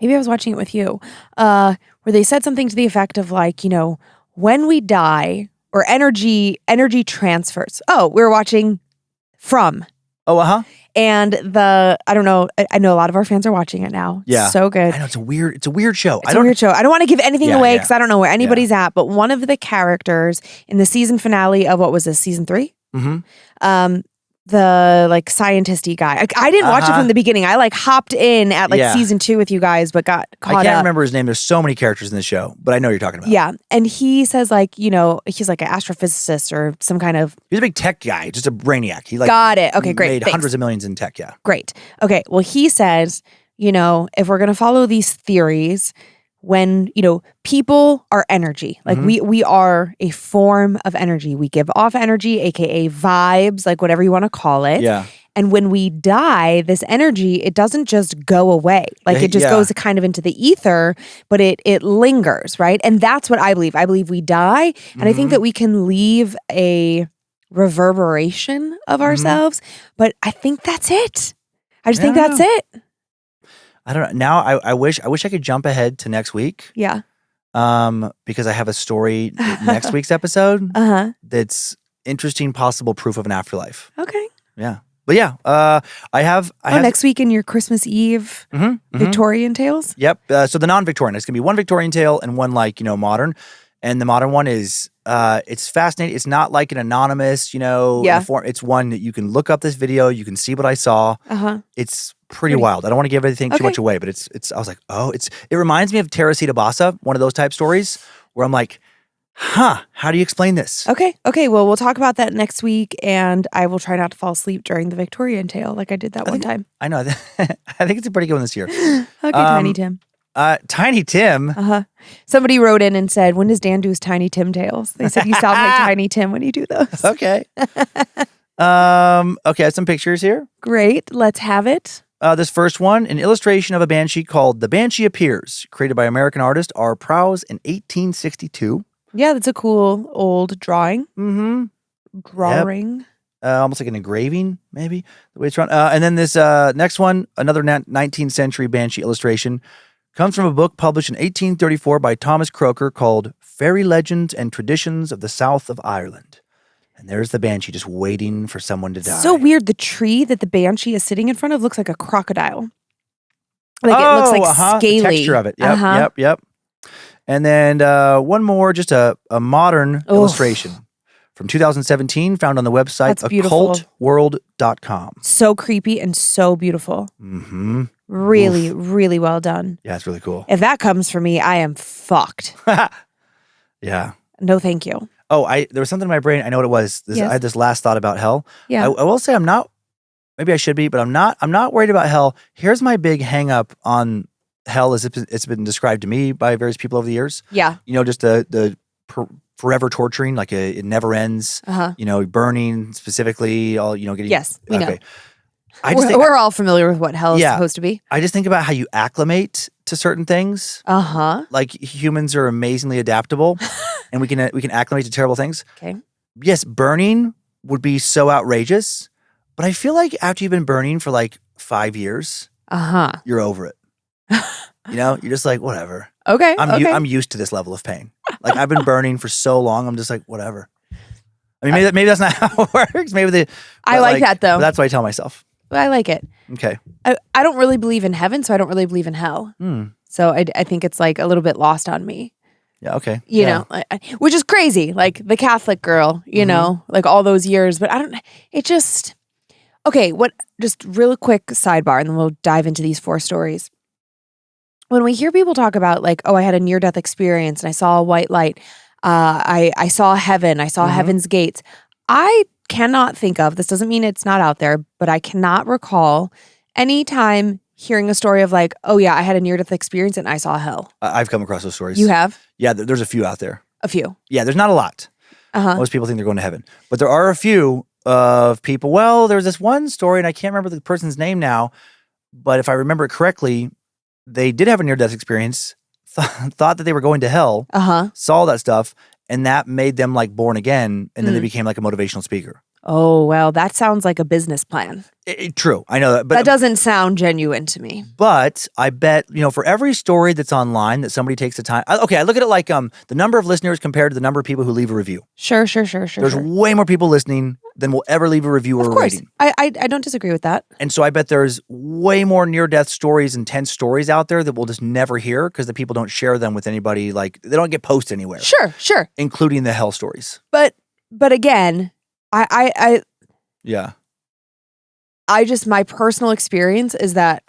Maybe I was watching it with you, where they said something to the effect of like, when we die or energy transfers. Oh, we were watching From. Oh, uh-huh. And I don't know, I know a lot of our fans are watching it now. Yeah. So good. I know, it's a weird show. It's a weird show. I don't want to give anything away because I don't know where anybody's at, but one of the characters in the season finale of what was this, season 3? Mm-hmm. the like scientist-y guy. I didn't watch it from the beginning. I like hopped in at like season 2 with you guys, but got caught I can't up. remember his name. There's so many characters in the show, but I know what you're talking about. Yeah. And he says like, you know, he's like an astrophysicist or some kind of... He's a big tech guy, just a brainiac. He like got it. Okay, great. Made Thanks. hundreds of millions in tech, yeah. Great. Okay. Well, he says, you know, if we're going to follow these theories, when, you know, people are energy, like we are a form of energy. We give off energy, AKA vibes, like whatever you want to call it. Yeah. And when we die, this energy, it doesn't just go away. Like it just goes kind of into the ether, but it lingers, right? And that's what I believe. I believe we die. And I think that we can leave a reverberation of ourselves, but I think that's it. I just think that's it. I don't know. Now I wish I could jump ahead to next week. Yeah. Because I have a story next week's episode that's interesting, possible proof of an afterlife. Okay. Yeah. But yeah, I have next week in your Christmas Eve Victorian tales? Yep. So the non-Victorian, it's going to be one Victorian tale and one like, you know, modern. And the modern one is, it's fascinating. It's not like an anonymous, you know, it's one that you can look up this video. You can see what I saw. It's pretty wild. I don't want to give anything too much away, but it's, I was like, oh, it reminds me of Teresita Basa, one of those type stories where I'm like, how do you explain this? Okay. Well, we'll talk about that next week, and I will try not to fall asleep during the Victorian tale like I did that one time. I know. I think it's a pretty good one this year. Okay, Tiny Tim. Tiny Tim. Somebody wrote in and said, when does Dan do his Tiny Tim tales? They said, you sound like Tiny Tim when you do those. Okay. Okay, I have some pictures here. Great. Let's have it. This first one, an illustration of a banshee called The Banshee Appears, created by American artist R. Prowse in 1862. Yeah, that's a cool old drawing. Drawing. Yep. Almost like an engraving, maybe, the way it's drawn. And then this next one, another 19th century banshee illustration, comes from a book published in 1834 by Thomas Croker called Fairy Legends and Traditions of the South of Ireland. And there's the banshee just waiting for someone to die. So weird. The tree that the banshee is sitting in front of looks like a crocodile. Like it looks like scaly. The texture of it. Yep. And then one more, just a modern illustration from 2017, found on the website occultworld.com. So creepy and so beautiful. Really, really well done. Yeah, it's really cool. If that comes for me, I am fucked. Yeah. No, thank you. Oh, there was something in my brain. I know what it was. I had this last thought about hell. Yeah. I will say I'm not, maybe I should be, but I'm not worried about hell. Here's my big hang up on hell as it's been described to me by various people over the years. Yeah. You know, just the forever torturing, like it never ends. You know, burning specifically, all, you know, getting. Yes, we know. We're all familiar with what hell is supposed to be. I just think about how you acclimate to certain things. Like humans are amazingly adaptable and we can acclimate to terrible things. Okay. Yes, burning would be so outrageous, but I feel like after you've been burning for like 5 years, you're over it. You know, you're just like, whatever. Okay. I'm used to this level of pain. Like I've been burning for so long. I'm just like, whatever. I mean, maybe that's not how it works. I like that though. That's what I tell myself. I like it. Okay. I don't really believe in heaven, so I don't really believe in hell. So I think it's like a little bit lost on me. Yeah. Okay. You know, which is crazy. Like the Catholic girl, you know, like all those years, but okay. Just real quick sidebar, and then we'll dive into these 4 stories. When we hear people talk about like, oh, I had a near-death experience and I saw a white light, I saw heaven, I saw heaven's gates. I cannot think of, this doesn't mean it's not out there, but I cannot recall any time hearing a story of like, oh yeah, I had a near-death experience and I saw hell. I've come across those stories. You have? Yeah, there's a few out there. A few? Yeah, there's not a lot. Most people think they're going to heaven. But there are a few of people, well, there's this one story and I can't remember the person's name now, but if I remember it correctly, they did have a near-death experience, thought that they were going to hell, saw that stuff, and that made them like born again, and then they became like a motivational speaker. Oh, well, that sounds like a business plan. True, I know that. But that doesn't sound genuine to me. But I bet, you know, for every story that's online that somebody takes the time, I look at it like the number of listeners compared to the number of people who leave a review. Sure. There's way more people listening than will ever leave a review or a rating. I don't disagree with that. And so I bet there's way more near-death stories, intense stories out there that we'll just never hear because the people don't share them with anybody. Like, they don't get posted anywhere. Sure. Including the hell stories. But again, Yeah. my personal experience is that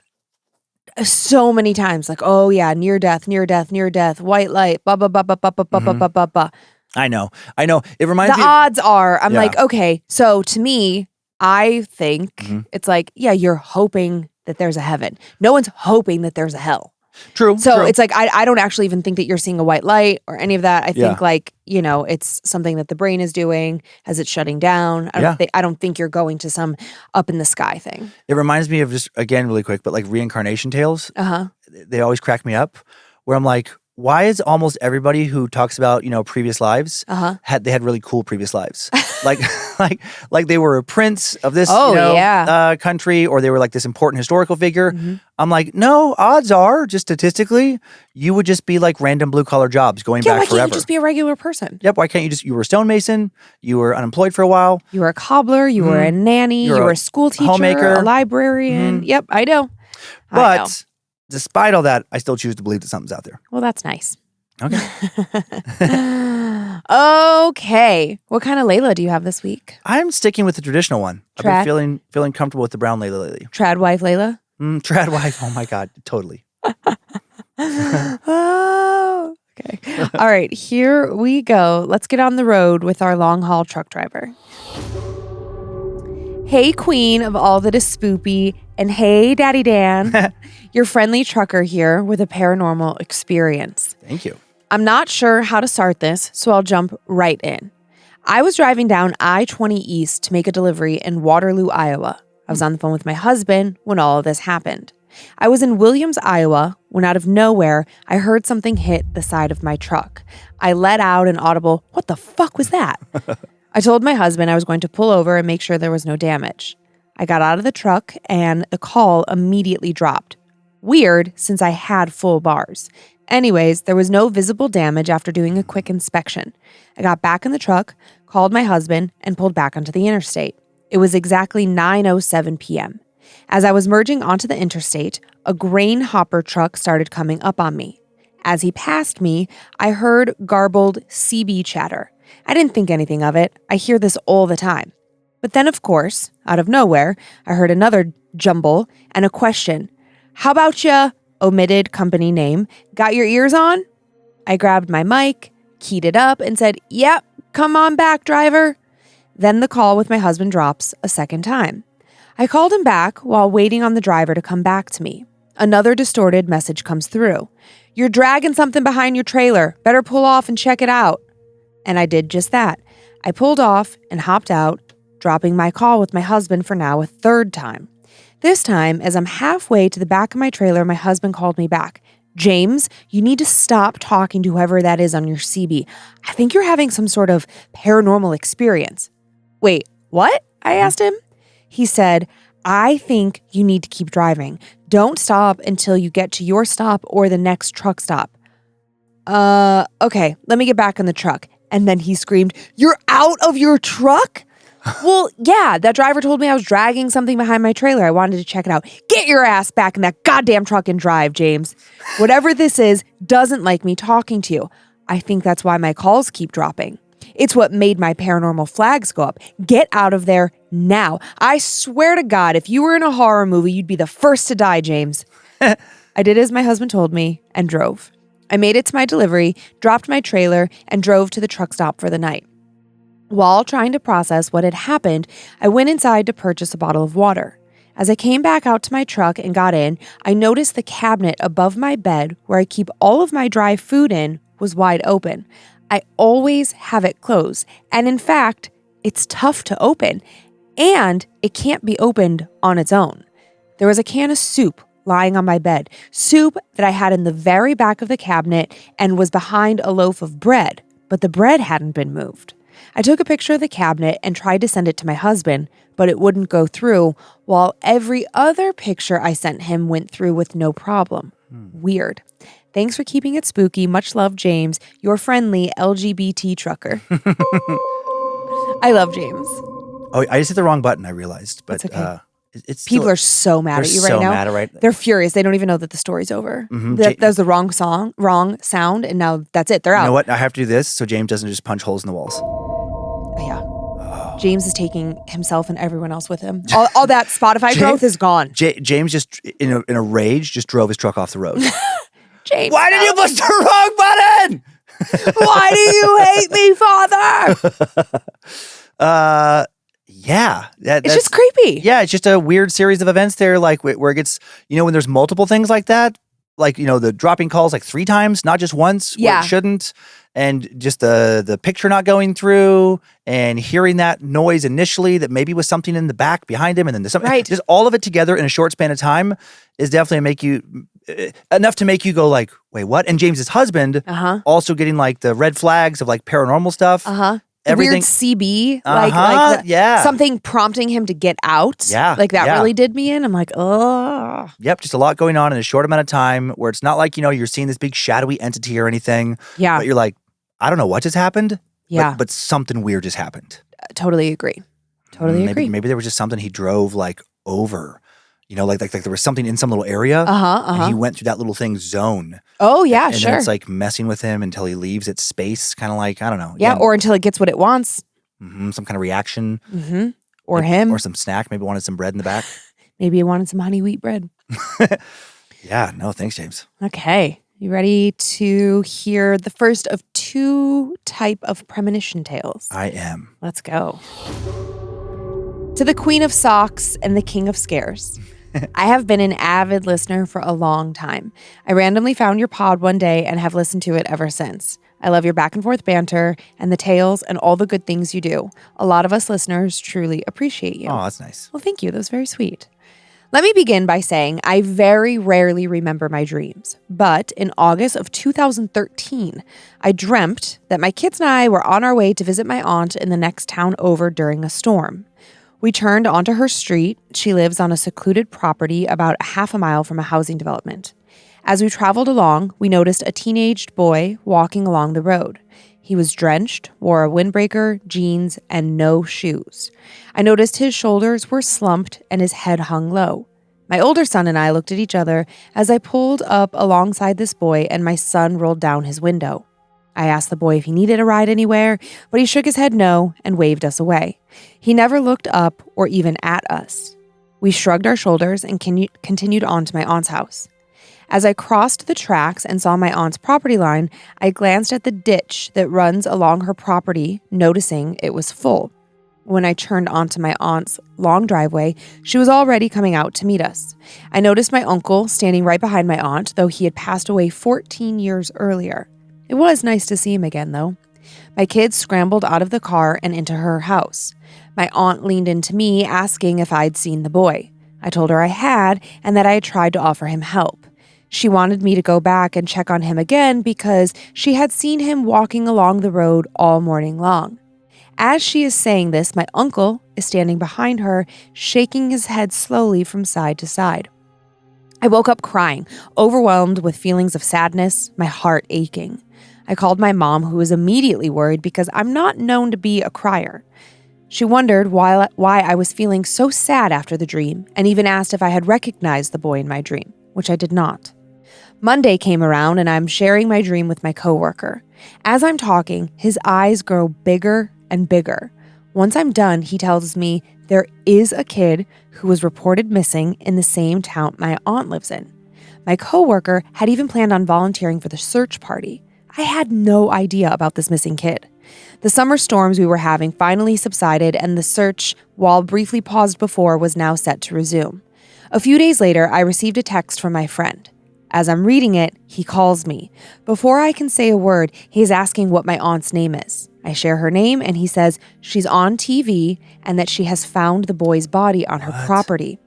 so many times, like, oh yeah, near death, white light, blah, blah, blah, blah, blah, blah, blah, blah, blah, blah. I know. It reminds me. The odds are, I'm like, okay, so to me, I think it's like, yeah, you're hoping that there's a heaven. No one's hoping that there's a hell. True. So it's like, I don't actually even think that you're seeing a white light or any of that. I think like, it's something that the brain is doing as it's shutting down. I don't think you're going to some up in the sky thing. It reminds me of just, again, really quick, but like reincarnation tales. They always crack me up where I'm like, why is almost everybody who talks about, previous lives, they had really cool previous lives? like they were a prince of this country, or they were like this important historical figure. I'm like, no, odds are, just statistically, you would just be like random blue collar jobs going back forever. Why can't you just be a regular person? Yep, why can't you were a stonemason, you were unemployed for a while. You were a cobbler, you were a nanny, you were a school teacher, homemaker, a librarian. Yep, I know. But despite all that, I still choose to believe that something's out there. Well, that's nice. Okay. Okay. What kind of Layla do you have this week? I'm sticking with the traditional one. Trad? I've been feeling comfortable with the brown Layla lately. Trad wife Layla? Trad wife. Oh my God. Totally. Oh, okay. All right. Here we go. Let's get on the road with our long haul truck driver. Hey, queen of all that is spoopy, and hey, Daddy Dan, your friendly trucker here with a paranormal experience. Thank you. I'm not sure how to start this, so I'll jump right in. I was driving down I-20 East to make a delivery in Waterloo, Iowa. I was on the phone with my husband when all of this happened. I was in Williams, Iowa, when out of nowhere, I heard something hit the side of my truck. I let out an audible, "What the fuck was that?" I told my husband I was going to pull over and make sure there was no damage. I got out of the truck and the call immediately dropped. Weird, since I had full bars. Anyways, there was no visible damage after doing a quick inspection. I got back in the truck, called my husband, and pulled back onto the interstate. It was exactly 9:07 p.m. As I was merging onto the interstate, a grain hopper truck started coming up on me. As he passed me, I heard garbled CB chatter. I didn't think anything of it. I hear this all the time. But then, of course, out of nowhere, I heard another jumble and a question. "How about ya?" Omitted company name. "Got your ears on?" I grabbed my mic, keyed it up, and said, "Yep, come on back, driver." Then the call with my husband drops a second time. I called him back while waiting on the driver to come back to me. Another distorted message comes through. "You're dragging something behind your trailer. Better pull off and check it out." And I did just that. I pulled off and hopped out, dropping my call with my husband for now a third time. This time, as I'm halfway to the back of my trailer, my husband called me back. "James, you need to stop talking to whoever that is on your CB. I think you're having some sort of paranormal experience." "Wait, what?" I asked him. He said, "I think you need to keep driving. Don't stop until you get to your stop or the next truck stop." Okay, let me get back in the truck." And then he screamed, "You're out of your truck?" Well, yeah, that driver told me I was dragging something behind my trailer. I wanted to check it out. Get your ass back in that goddamn truck and drive, James. Whatever this is doesn't like me talking to you. I think that's why my calls keep dropping. It's what made my paranormal flags go up. Get out of there now. I swear to God, if you were in a horror movie, you'd be the first to die, James. I did as my husband told me and drove. I made it to my delivery, dropped my trailer, and drove to the truck stop for the night. While trying to process what had happened, I went inside to purchase a bottle of water. As I came back out to my truck and got in, I noticed the cabinet above my bed where I keep all of my dry food in was wide open. I always have it closed, and in fact, it's tough to open, and it can't be opened on its own. There was a can of soup lying on my bed, soup that I had in the very back of the cabinet and was behind a loaf of bread, but the bread hadn't been moved. I took a picture of the cabinet and tried to send it to my husband, but it wouldn't go through, while every other picture I sent him went through with no problem. Weird. Thanks for keeping it spooky. Much love, James, your friendly LGBT trucker. I love James. Oh, I just hit the wrong button, I realized. But That's okay. it's People still, are so mad at you right so now. Mad, right? They're furious. They don't even know that the story's over. Mm-hmm. That was the wrong song, wrong sound, and now that's it. They're out. You know what? I have to do this so James doesn't just punch holes in the walls. Yeah. Oh. James is taking himself and everyone else with him. All that Spotify growth is gone. James just, in a rage, just drove his truck off the road. James, why did you push the wrong button? Why do you hate me, Father? Yeah. It's just creepy. Yeah, it's just a weird series of events there, like where it gets, when there's multiple things like that, like, the dropping calls like 3 times, not just once, where it shouldn't, and just the picture not going through, and hearing that noise initially that maybe was something in the back behind him, and then there's something, just all of it together in a short span of time is definitely enough to make you go like, wait, what? And James's husband also getting like the red flags of like paranormal stuff. Everything. Weird CB, like something prompting him to get out. Yeah. Like that really did me in. I'm like, oh. Yep, just a lot going on in a short amount of time where it's not like, you're seeing this big shadowy entity or anything. Yeah. But you're like, I don't know what just happened. Yeah. But something weird just happened. Totally agree. Agree. Maybe there was just something he drove like over. Like there was something in some little area. And he went through that little thing zone. Oh, yeah, and sure. then it's like messing with him until he leaves its space, kind of like, I don't know. Yeah, or until it gets what it wants. Some kind of reaction. Or him. Or some snack. Maybe wanted some bread in the back. Maybe he wanted some honey wheat bread. Yeah, no, thanks, James. Okay. You ready to hear the first of 2 type of premonition tales? I am. Let's go. To the Queen of Socks and the King of Scares. I have been an avid listener for a long time. I randomly found your pod one day and have listened to it ever since. I love your back and forth banter and the tales and all the good things you do. A lot of us listeners truly appreciate you. Oh, that's nice. Well, thank you. That was very sweet. Let me begin by saying I very rarely remember my dreams, but in August of 2013, I dreamt that my kids and I were on our way to visit my aunt in the next town over during a storm. We turned onto her street. She lives on a secluded property about half a mile from a housing development. As we traveled along, we noticed a teenaged boy walking along the road. He was drenched, wore a windbreaker, jeans, and no shoes. I noticed his shoulders were slumped and his head hung low. My older son and I looked at each other as I pulled up alongside this boy and my son rolled down his window. I asked the boy if he needed a ride anywhere, but he shook his head no and waved us away. He never looked up or even at us. We shrugged our shoulders and continued on to my aunt's house. As I crossed the tracks and saw my aunt's property line, I glanced at the ditch that runs along her property, noticing it was full. When I turned onto my aunt's long driveway, she was already coming out to meet us. I noticed my uncle standing right behind my aunt, though he had passed away 14 years earlier. It was nice to see him again, though. My kids scrambled out of the car and into her house. My aunt leaned into me, asking if I'd seen the boy. I told her I had, and that I had tried to offer him help. She wanted me to go back and check on him again because she had seen him walking along the road all morning long. As she is saying this, my uncle is standing behind her, shaking his head slowly from side to side. I woke up crying, overwhelmed with feelings of sadness, my heart aching. I called my mom, who was immediately worried because I'm not known to be a crier. She wondered why I was feeling so sad after the dream and even asked if I had recognized the boy in my dream, which I did not. Monday came around and I'm sharing my dream with my coworker. As I'm talking, his eyes grow bigger and bigger. Once I'm done, he tells me there is a kid who was reported missing in the same town my aunt lives in. My coworker had even planned on volunteering for the search party. I had no idea about this missing kid. The summer storms we were having finally subsided, and the search, while briefly paused before, was now set to resume. A few days later, I received a text from my friend. As I'm reading it, he calls me. Before I can say a word, he is asking what my aunt's name is. I share her name, and he says she's on TV and that she has found the boy's body on her property.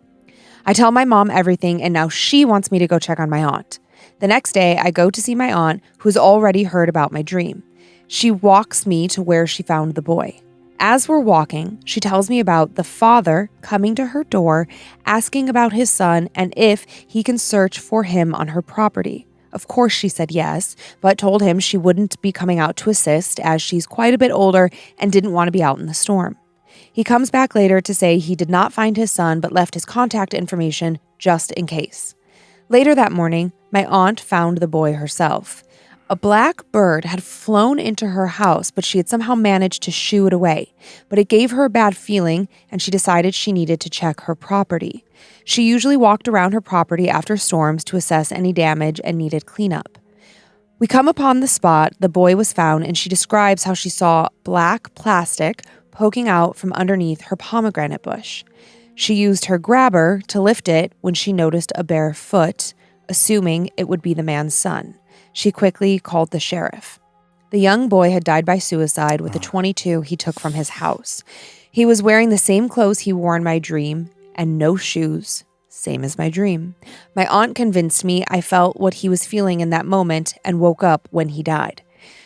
I tell my mom everything, and now she wants me to go check on my aunt. The next day, I go to see my aunt, who's already heard about my dream. She walks me to where she found the boy. As we're walking, she tells me about the father coming to her door, asking about his son and if he can search for him on her property. Of course, she said yes, but told him she wouldn't be coming out to assist as she's quite a bit older and didn't want to be out in the storm. He comes back later to say he did not find his son but left his contact information just in case. Later that morning, my aunt found the boy herself. A black bird had flown into her house, but she had somehow managed to shoo it away. But it gave her a bad feeling, and she decided she needed to check her property. She usually walked around her property after storms to assess any damage and needed cleanup. We come upon the spot the boy was found, and she describes how she saw black plastic poking out from underneath her pomegranate bush. She used her grabber to lift it when she noticed a bare foot, assuming it would be the man's son. She quickly called the sheriff. The young boy had died by suicide with a .22 he took from his house. He was wearing the same clothes he wore in my dream and no shoes, same as my dream. My aunt convinced me I felt what he was feeling in that moment and woke up when he died.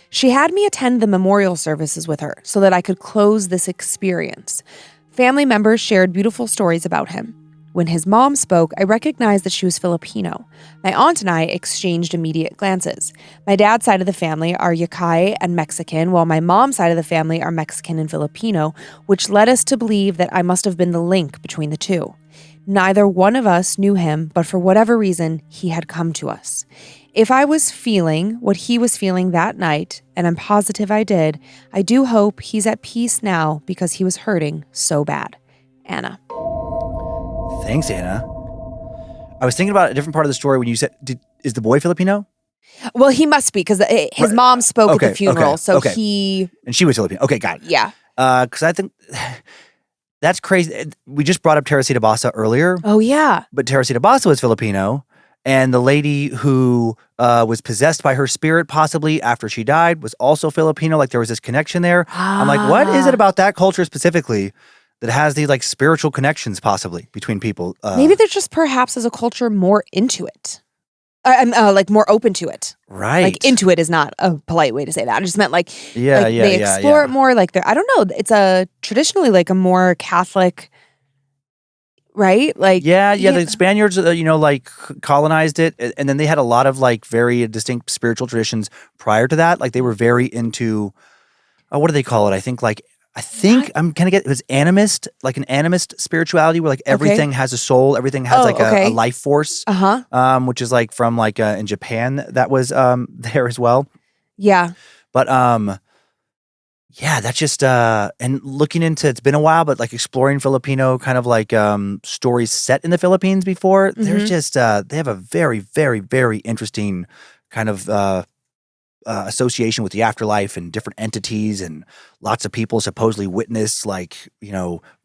She had me attend the memorial services with her so that I could close this experience. Family members shared beautiful stories about him. When his mom spoke, I recognized that she was Filipino. My aunt and I exchanged immediate glances. My dad's side of the family are Yakai and Mexican, while my mom's side of the family are Mexican and Filipino, which led us to believe that I must have been the link between the two. Neither one of us knew him, but for whatever reason, he had come to us. If I was feeling what he was feeling that night, and I'm positive I did, I do hope he's at peace now because he was hurting so bad. Anna. Thanks, Anna. I was thinking about a different part of the story when you said, is the boy Filipino? Well, he must be because his mom spoke at the funeral, he... And she was Filipino. Okay, got it. Yeah. Because I think that's crazy. We just brought up Teresita Basa earlier. Oh, yeah. But Teresita Basa was Filipino, and the lady who was possessed by her spirit possibly after she died was also Filipino. Like there was this connection there. I'm like, what is it about that culture specifically that has these like spiritual connections possibly between people? Maybe they're just perhaps as a culture more into it. Like more open to it. Right. Like into it is not a polite way to say that. I just meant like, they explore it more. Like I don't know. It's a traditionally like a more Catholic, right? Like the Spaniards, like colonized it, and then they had a lot of like very distinct spiritual traditions prior to that. Like they were very into, what do they call it? I think I'm gonna get it was animist, like an animist spirituality where like everything has a soul, everything has a life force. Which is like from like in Japan that was there as well. Yeah. But that's just and looking into, it's been a while, but like exploring Filipino kind of like stories set in the Philippines before. There's just they have a very, very, very interesting kind of association with the afterlife and different entities, and lots of people supposedly witness like,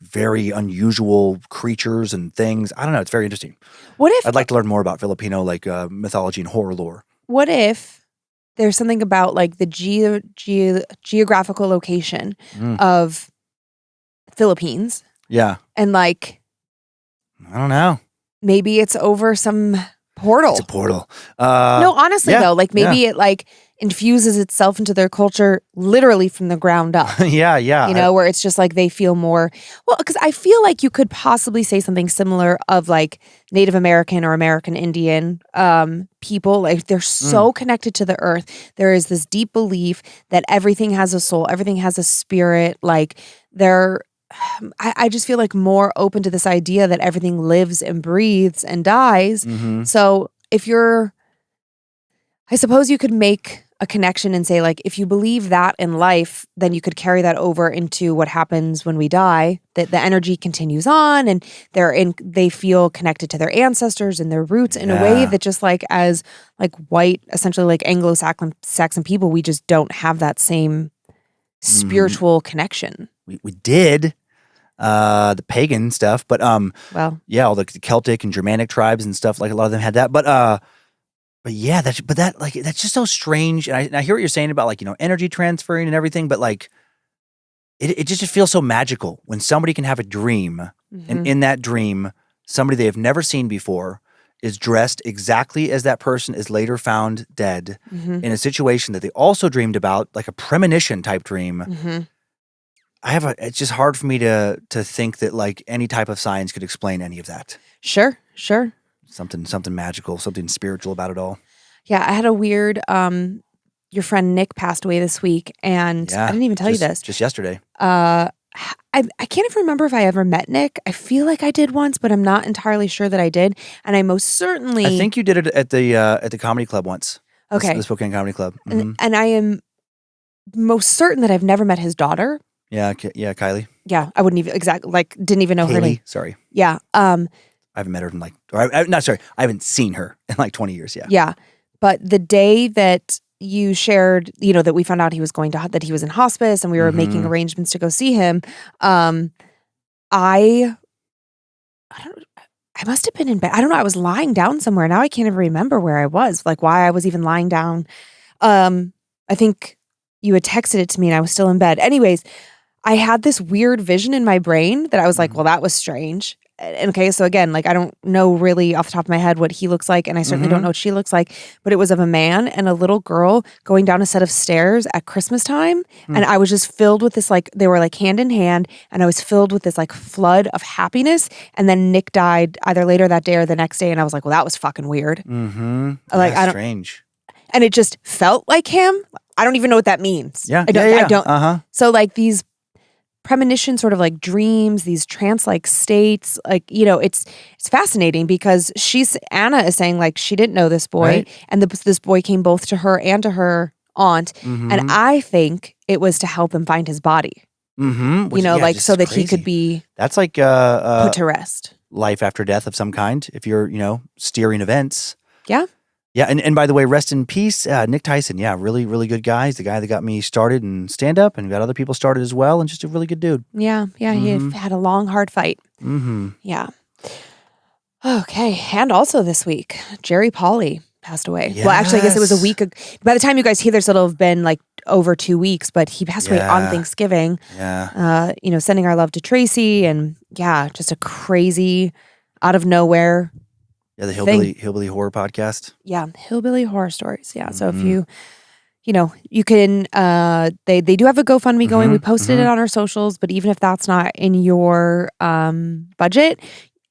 very unusual creatures and things. I don't know. It's very interesting. What if I'd like to learn more about Filipino like mythology and horror lore. What if there's something about like the geographical location of Philippines? Yeah. And like, I don't know. Maybe it's over some portal. It's a portal. No, honestly though, like maybe it like infuses itself into their culture literally from the ground up. Yeah. Where it's just like they feel more, well, because I feel like you could possibly say something similar of like Native American or American Indian people. Like they're so connected to the earth. There is this deep belief that everything has a soul, everything has a spirit. Like I just feel like more open to this idea that everything lives and breathes and dies. So I suppose you could make a connection and say like, if you believe that in life, then you could carry that over into what happens when we die, that the energy continues on and they feel connected to their ancestors and their roots in a way that just like as like white, essentially like Anglo-Saxon people, we just don't have that same spiritual connection. We did the pagan stuff, but all the Celtic and Germanic tribes and stuff, like a lot of them had that, but that's just so strange. And I hear what you're saying about like, energy transferring and everything, but like it just feels so magical when somebody can have a dream and in that dream, somebody they have never seen before is dressed exactly as that person is later found dead in a situation that they also dreamed about, like a premonition type dream. It's just hard for me to think that like any type of science could explain any of that. Sure. Something magical, something spiritual about it all. Yeah, I had a weird, your friend Nick passed away this week, and I didn't even tell you this. Just yesterday. I can't even remember if I ever met Nick. I feel like I did once, but I'm not entirely sure that I did. And I most certainly... I think you did it at the comedy club once. Okay. The Spokane Comedy Club. Mm-hmm. And I am most certain that I've never met his daughter. Yeah, Kylie. Yeah, I wouldn't even didn't even know her name. Sorry. Yeah. I haven't met her in I haven't seen her in like 20 years. Yeah. Yeah. But the day that you shared, that we found out that he was in hospice and we were making arrangements to go see him, I must have been in bed. I don't know. I was lying down somewhere. Now I can't even remember where I was, like why I was even lying down. I think you had texted it to me and I was still in bed. Anyways, I had this weird vision in my brain that I was like, well, that was strange. And okay, so again, like I don't know really off the top of my head what he looks like, and I certainly don't know what she looks like, but it was of a man and a little girl going down a set of stairs at Christmas time. And I was just filled with this, like, they were like hand in hand, and I was filled with this like flood of happiness. And then Nick died either later that day or the next day, and I was like, well, that was fucking weird. Like, That's strange. And it just felt like him. I don't even know what that means. Yeah. I don't. Uh-huh. So like these premonition sort of like dreams, these trance-like states, like, it's fascinating because Anna is saying like she didn't know this boy, right? And this boy came both to her and to her aunt, and I think it was to help him find his body, so that he could be that's like put to rest, life after death of some kind. If you're steering events, yeah. Yeah, and by the way, rest in peace, Nick Tyson. Yeah, really, really good guy. He's the guy that got me started in stand-up and got other people started as well, and just a really good dude. Yeah, he had a long, hard fight. Yeah. Okay, and also this week, Jerry Pauly passed away. Yes. Well, actually, I guess it was a week ago. By the time you guys hear this, it'll have been like over 2 weeks, but he passed away on Thanksgiving. Yeah. Sending our love to Tracy, and just a crazy, out of nowhere. Yeah, the Hillbilly Horror Podcast. Yeah, Hillbilly Horror Stories. Yeah, so if you can, they do have a GoFundMe going. We posted it on our socials, but even if that's not in your budget,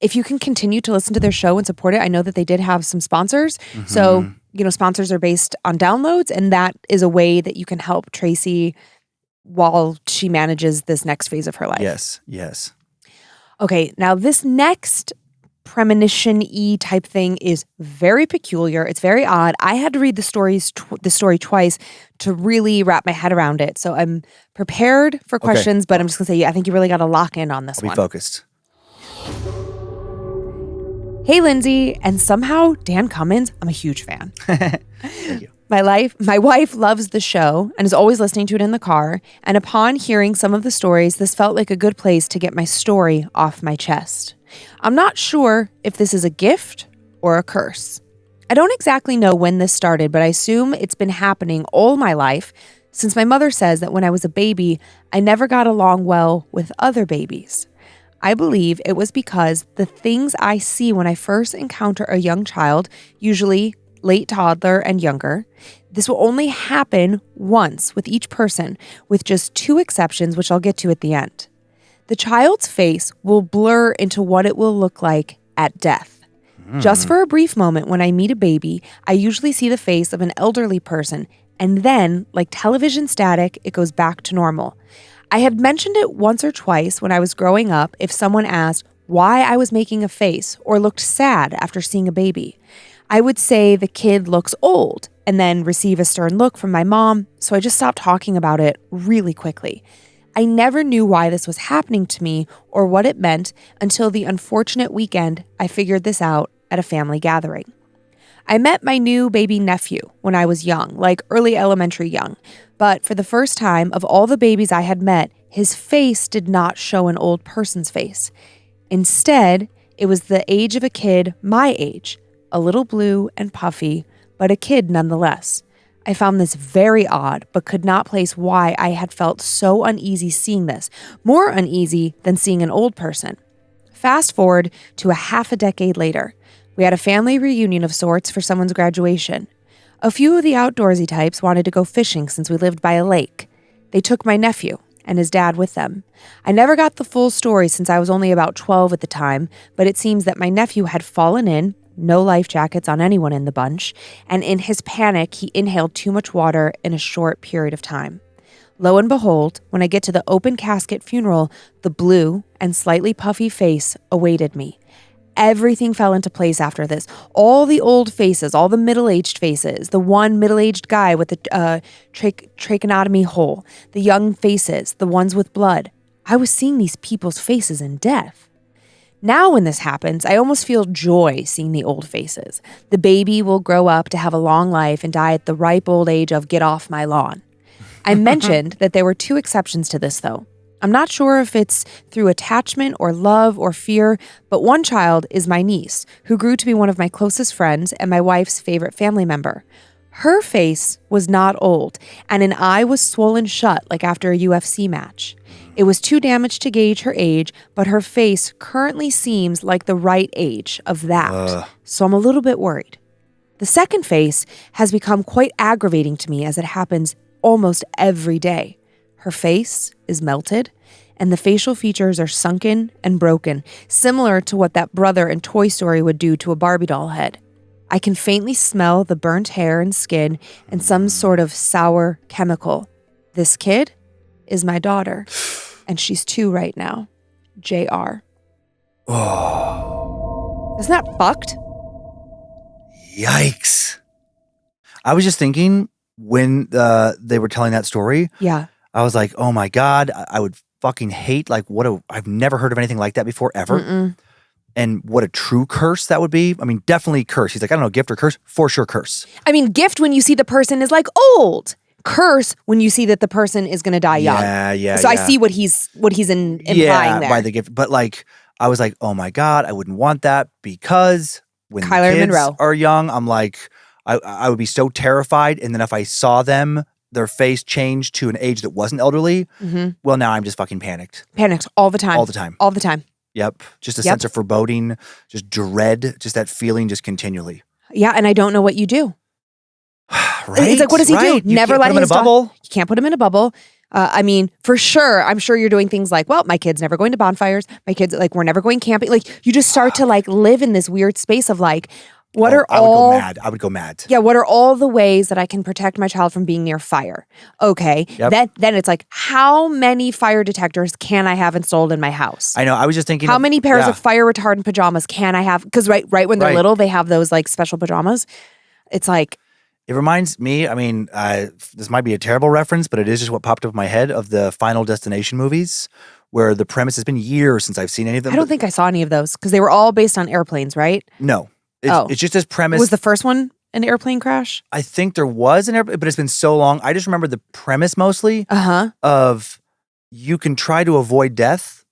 if you can continue to listen to their show and support it, I know that they did have some sponsors. So, sponsors are based on downloads, and that is a way that you can help Tracy while she manages this next phase of her life. Yes. Okay, now this next premonition-y type thing is very peculiar. It's very odd. I had to read the story twice to really wrap my head around it. So I'm prepared for questions, but I'm just going to say, I think you really got to lock in on this one. Be focused. Hey, Lynze, and somehow Dan Cummins. I'm a huge fan. Thank you. My wife loves the show and is always listening to it in the car. And upon hearing some of the stories, this felt like a good place to get my story off my chest. I'm not sure if this is a gift or a curse. I don't exactly know when this started, but I assume it's been happening all my life, since my mother says that when I was a baby, I never got along well with other babies. I believe it was because the things I see when I first encounter a young child, usually late toddler and younger, this will only happen once with each person, with just 2 exceptions, which I'll get to at the end. The child's face will blur into what it will look like at death. Just for a brief moment when I meet a baby, I usually see the face of an elderly person, and then, like television static, it goes back to normal. I had mentioned it once or twice when I was growing up if someone asked why I was making a face or looked sad after seeing a baby. I would say the kid looks old and then receive a stern look from my mom, so I just stopped talking about it really quickly. I never knew why this was happening to me or what it meant until the unfortunate weekend I figured this out at a family gathering. I met my new baby nephew when I was young, like early elementary young, but for the first time of all the babies I had met, his face did not show an old person's face. Instead, it was the age of a kid my age, a little blue and puffy, but a kid nonetheless. I found this very odd, but could not place why I had felt so uneasy seeing this, more uneasy than seeing an old person. Fast forward to a half a decade later. We had a family reunion of sorts for someone's graduation. A few of the outdoorsy types wanted to go fishing since we lived by a lake. They took my nephew and his dad with them. I never got the full story since I was only about 12 at the time, but it seems that my nephew had fallen in, no life jackets on anyone in the bunch, and in his panic, he inhaled too much water in a short period of time. Lo and behold, when I get to the open casket funeral, the blue and slightly puffy face awaited me. everything fell into place after this. All the old faces, all the middle-aged faces, the one middle-aged guy with the tracheotomy hole, the young faces, the ones with blood. I was seeing these people's faces in death. Now when this happens, I almost feel joy seeing the old faces. The baby will grow up to have a long life and die at the ripe old age of get off my lawn. I mentioned that there were 2 exceptions to this, though. I'm not sure if it's through attachment or love or fear, but one child is my niece, who grew to be one of my closest friends and my wife's favorite family member. Her face was not old, and an eye was swollen shut like after a UFC match. It was too damaged to gauge her age, but her face currently seems like the right age of that, so I'm a little bit worried. The second face has become quite aggravating to me as it happens almost every day. Her face is melted, and the facial features are sunken and broken, similar to what that brother in Toy Story would do to a Barbie doll head. I can faintly smell the burnt hair and skin and some sort of sour chemical. This kid is my daughter, and she's 2 right now. JR. Oh. Isn't that fucked? Yikes. I was just thinking when they were telling that story. Yeah. I was like, oh my God, I would fucking hate, like, I've never heard of anything like that before, ever. Mm-mm. And what a true curse that would be. I mean, definitely curse. He's like, I don't know, gift or curse? For sure, curse. I mean, gift when you see the person is like old. Curse when you see that the person is going to die young. Yeah. So I see what he's implying there. By the gift. But like, I was like, oh my God, I wouldn't want that because when Kyler the kids Monroe are young, I'm like, I would be so terrified. And then if I saw them, their face changed to an age that wasn't elderly, well, now I'm just fucking panicked. Panicked all the time. All the time. All the time. Yep. Just a sense of foreboding, just dread, just that feeling just continually. Yeah, and I don't know what you do. Right? It's like, what does he do? You Never can't let put him in a his bubble. You can't put him in a bubble. I mean, for sure, I'm sure you're doing things like, well, my kid's never going to bonfires. My kids, like, we're never going camping. Like, you just start to like live in this weird space of like, I would go mad. Yeah, what are all the ways that I can protect my child from being near fire? Okay. Yep. Then it's like, how many fire detectors can I have installed in my house? I know. I was just thinking, how many pairs of fire retardant pajamas can I have? Because right when they're little, they have those like special pajamas. It's like, it reminds me, I mean, this might be a terrible reference, but it is just what popped up in my head of the Final Destination movies, where the premise has been years since I've seen any of them. I don't think I saw any of those because they were all based on airplanes, right? No. It's just this premise. Was the first one an airplane crash? I think there was an airplane, but it's been so long. I just remember the premise mostly of you can try to avoid death,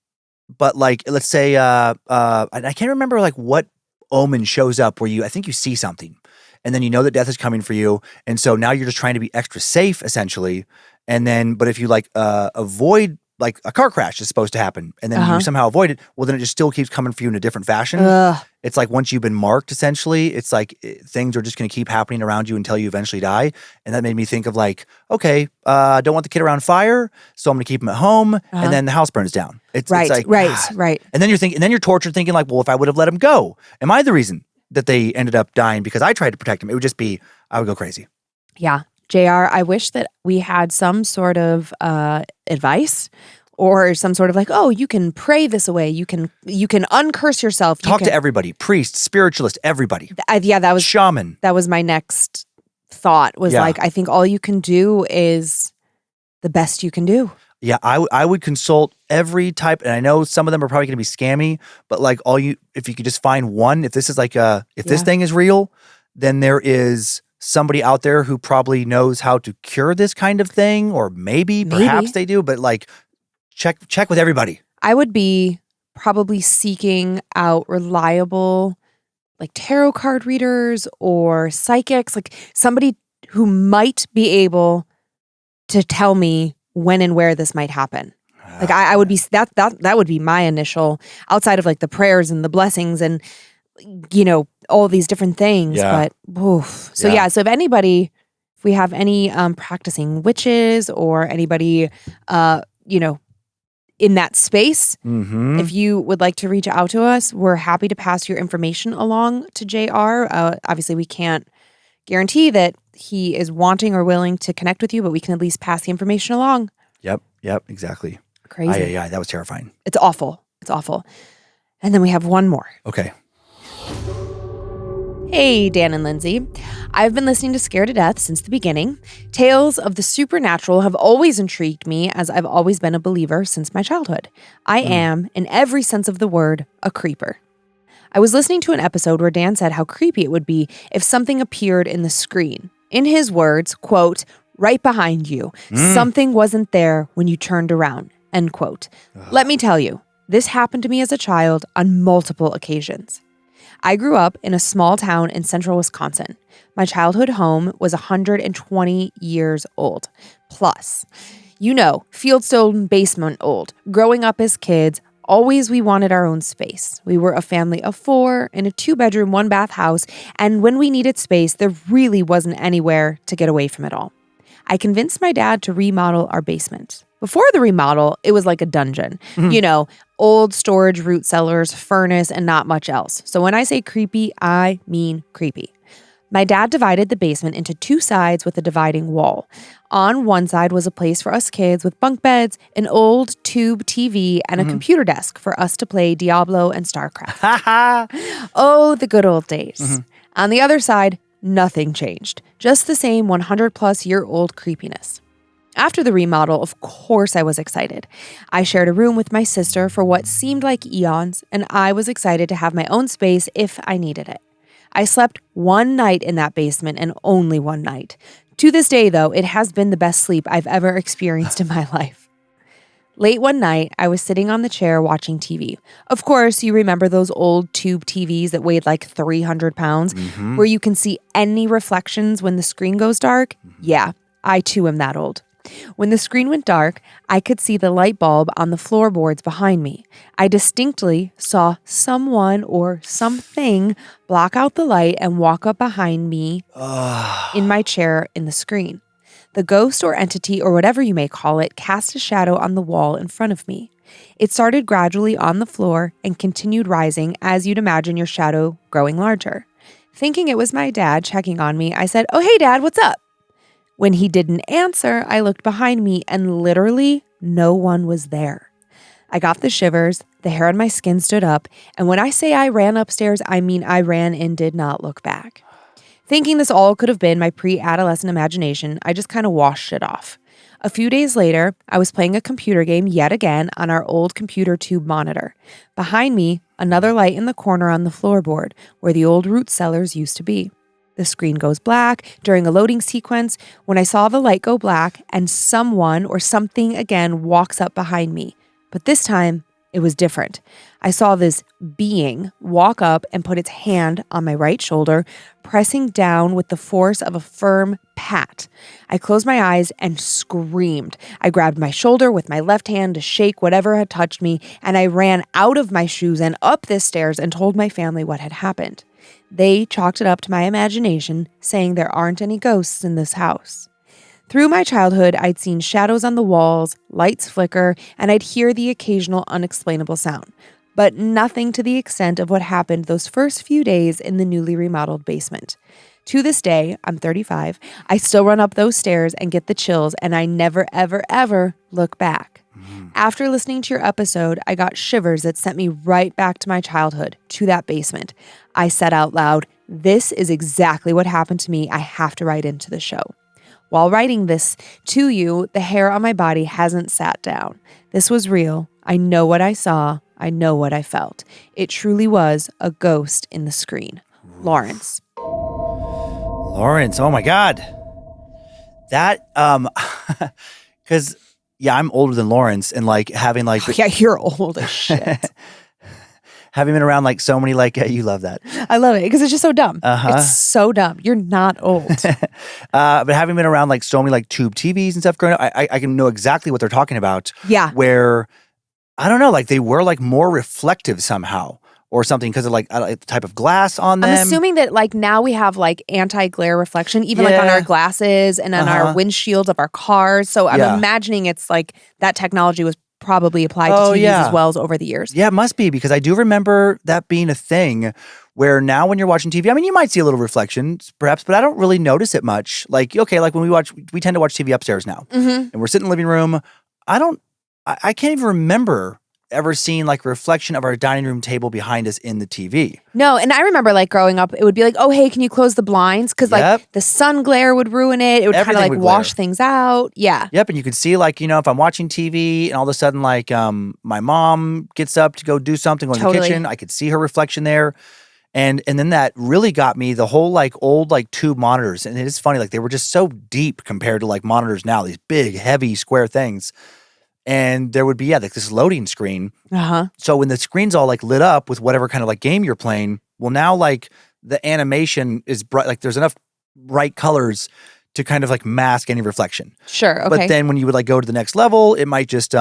but like, let's say, I can't remember like what omen shows up where I think you see something and then you know that death is coming for you. And so now you're just trying to be extra safe essentially. And then, but if you like avoid, like a car crash is supposed to happen and then you somehow avoid it, well, then it just still keeps coming for you in a different fashion. It's like once you've been marked, essentially, it's like things are just going to keep happening around you until you eventually die. And that made me think of like, okay, I don't want the kid around fire, so I'm going to keep him at home, and then the house burns down. It's like, right. And then you're tortured thinking like, well, if I would have let him go, am I the reason that they ended up dying because I tried to protect him? It would just be, I would go crazy. Yeah. JR, I wish that we had some sort of advice or some sort of like, oh, you can pray this away. You can uncurse yourself. Talk to everybody, priest, spiritualist, everybody. That was shaman. That was my next thought was like, I think all you can do is the best you can do. Yeah, I would consult every type, and I know some of them are probably going to be scammy, but like if you could just find one, if this is like this thing is real, then there is somebody out there who probably knows how to cure this kind of thing, or maybe. Perhaps they do, but like check with everybody. I would be probably seeking out reliable like tarot card readers or psychics, like somebody who might be able to tell me when and where this might happen. Like I would be that would be my initial, outside of like the prayers and the blessings and all these different things. Yeah. But so if we have any practicing witches or anybody in that space, if you would like to reach out to us, we're happy to pass your information along to JR. Obviously we can't guarantee that he is wanting or willing to connect with you, but we can at least pass the information along. Yep, exactly. Crazy. Yeah, that was terrifying. It's awful. And then we have one more. Okay. Hey, Dan and Lynze. I've been listening to Scared to Death since the beginning. Tales of the supernatural have always intrigued me, as I've always been a believer since my childhood. I am, in every sense of the word, a creeper. I was listening to an episode where Dan said how creepy it would be if something appeared in the screen. In his words, quote, right behind you. Something wasn't there when you turned around, end quote. Let me tell you, this happened to me as a child on multiple occasions. I grew up in a small town in central Wisconsin. My childhood home was 120 years old. Plus, you know, fieldstone basement old. Growing up as kids, always we wanted our own space. We were a family of 4 in a 2-bedroom, 1-bath house, and when we needed space, there really wasn't anywhere to get away from it all. I convinced my dad to remodel our basement. Before the remodel, it was like a dungeon. You know, old storage, root cellars, furnace, and not much else. So when I say creepy, I mean creepy. My dad divided the basement into 2 sides with a dividing wall. On one side was a place for us kids with bunk beds, an old tube TV, and a computer desk for us to play Diablo and StarCraft. Oh, the good old days. On the other side, nothing changed. Just the same 100-plus-year-old creepiness. After the remodel, of course I was excited. I shared a room with my sister for what seemed like eons, and I was excited to have my own space if I needed it. I slept one night in that basement, and only one night. To this day, though, it has been the best sleep I've ever experienced in my life. Late one night, I was sitting on the chair watching TV. Of course, you remember those old tube TVs that weighed like 300 pounds, where you can see any reflections when the screen goes dark? Yeah, I too am that old. When the screen went dark, I could see the light bulb on the floorboards behind me. I distinctly saw someone or something block out the light and walk up behind me in my chair in the screen. The ghost or entity or whatever you may call it cast a shadow on the wall in front of me. It started gradually on the floor and continued rising as you'd imagine your shadow growing larger. Thinking it was my dad checking on me, I said, "Oh, hey, Dad, what's up?" When he didn't answer, I looked behind me and literally no one was there. I got the shivers, the hair on my skin stood up, and when I say I ran upstairs, I mean I ran and did not look back. Thinking this all could have been my pre-adolescent imagination, I just kind of washed it off. A few days later, I was playing a computer game yet again on our old computer tube monitor. Behind me, another light in the corner on the floorboard, where the old root cellars used to be. The screen goes black during a loading sequence when I saw the light go black and someone or something again walks up behind me. But this time, it was different. I saw this being walk up and put its hand on my right shoulder, pressing down with the force of a firm pat. I closed my eyes and screamed. I grabbed my shoulder with my left hand to shake whatever had touched me, and I ran out of my shoes and up the stairs and told my family what had happened. They chalked it up to my imagination, saying there aren't any ghosts in this house. Through my childhood, I'd seen shadows on the walls, lights flicker, and I'd hear the occasional unexplainable sound, but nothing to the extent of what happened those first few days in the newly remodeled basement. To this day, I'm 35, I still run up those stairs and get the chills, and I never, ever, ever look back. After listening to your episode, I got shivers that sent me right back to my childhood, to that basement. I said out loud, "This is exactly what happened to me. I have to write into the show." While writing this to you, the hair on my body hasn't sat down. This was real. I know what I saw. I know what I felt. It truly was a ghost in the screen. Lawrence. Lawrence, oh my God. That, because, yeah, I'm older than Lawrence, and like having like. Yeah, you're old as shit. Having been around like so many, like, you love that. I love it because it's just so dumb. It's so dumb. You're not old. But having been around like so many like tube TVs and stuff growing up, I can know exactly what they're talking about. Yeah. Where, I don't know, like they were like more reflective somehow or something because of like the type of glass on them. I'm assuming that like now we have like anti-glare reflection, even like on our glasses and on our windshields of our cars. So I'm imagining it's like that technology was probably applied to TVs as well as over the years. Yeah, it must be, because I do remember that being a thing where now when you're watching TV, I mean, you might see a little reflection perhaps, but I don't really notice it much. Like, okay, like when we tend to watch TV upstairs now and we're sitting in the living room. I can't even remember ever seen like a reflection of our dining room table behind us in the TV. No, and I remember like growing up, it would be like, oh, hey, can you close the blinds? Because like the sun glare would ruin it. It would kind of like wash things out. Yeah. Yep. And you could see like, if I'm watching TV and all of a sudden like my mom gets up to go do something in the kitchen, I could see her reflection there. And then that really got me, the whole like old like tube monitors. And it is funny, like they were just so deep compared to like monitors now, these big, heavy, square things. And there would be, like this loading screen. So when the screen's all like lit up with whatever kind of like game you're playing, well now like the animation is bright, like there's enough bright colors to kind of like mask any reflection. Sure, okay. But then when you would like go to the next level, it might just,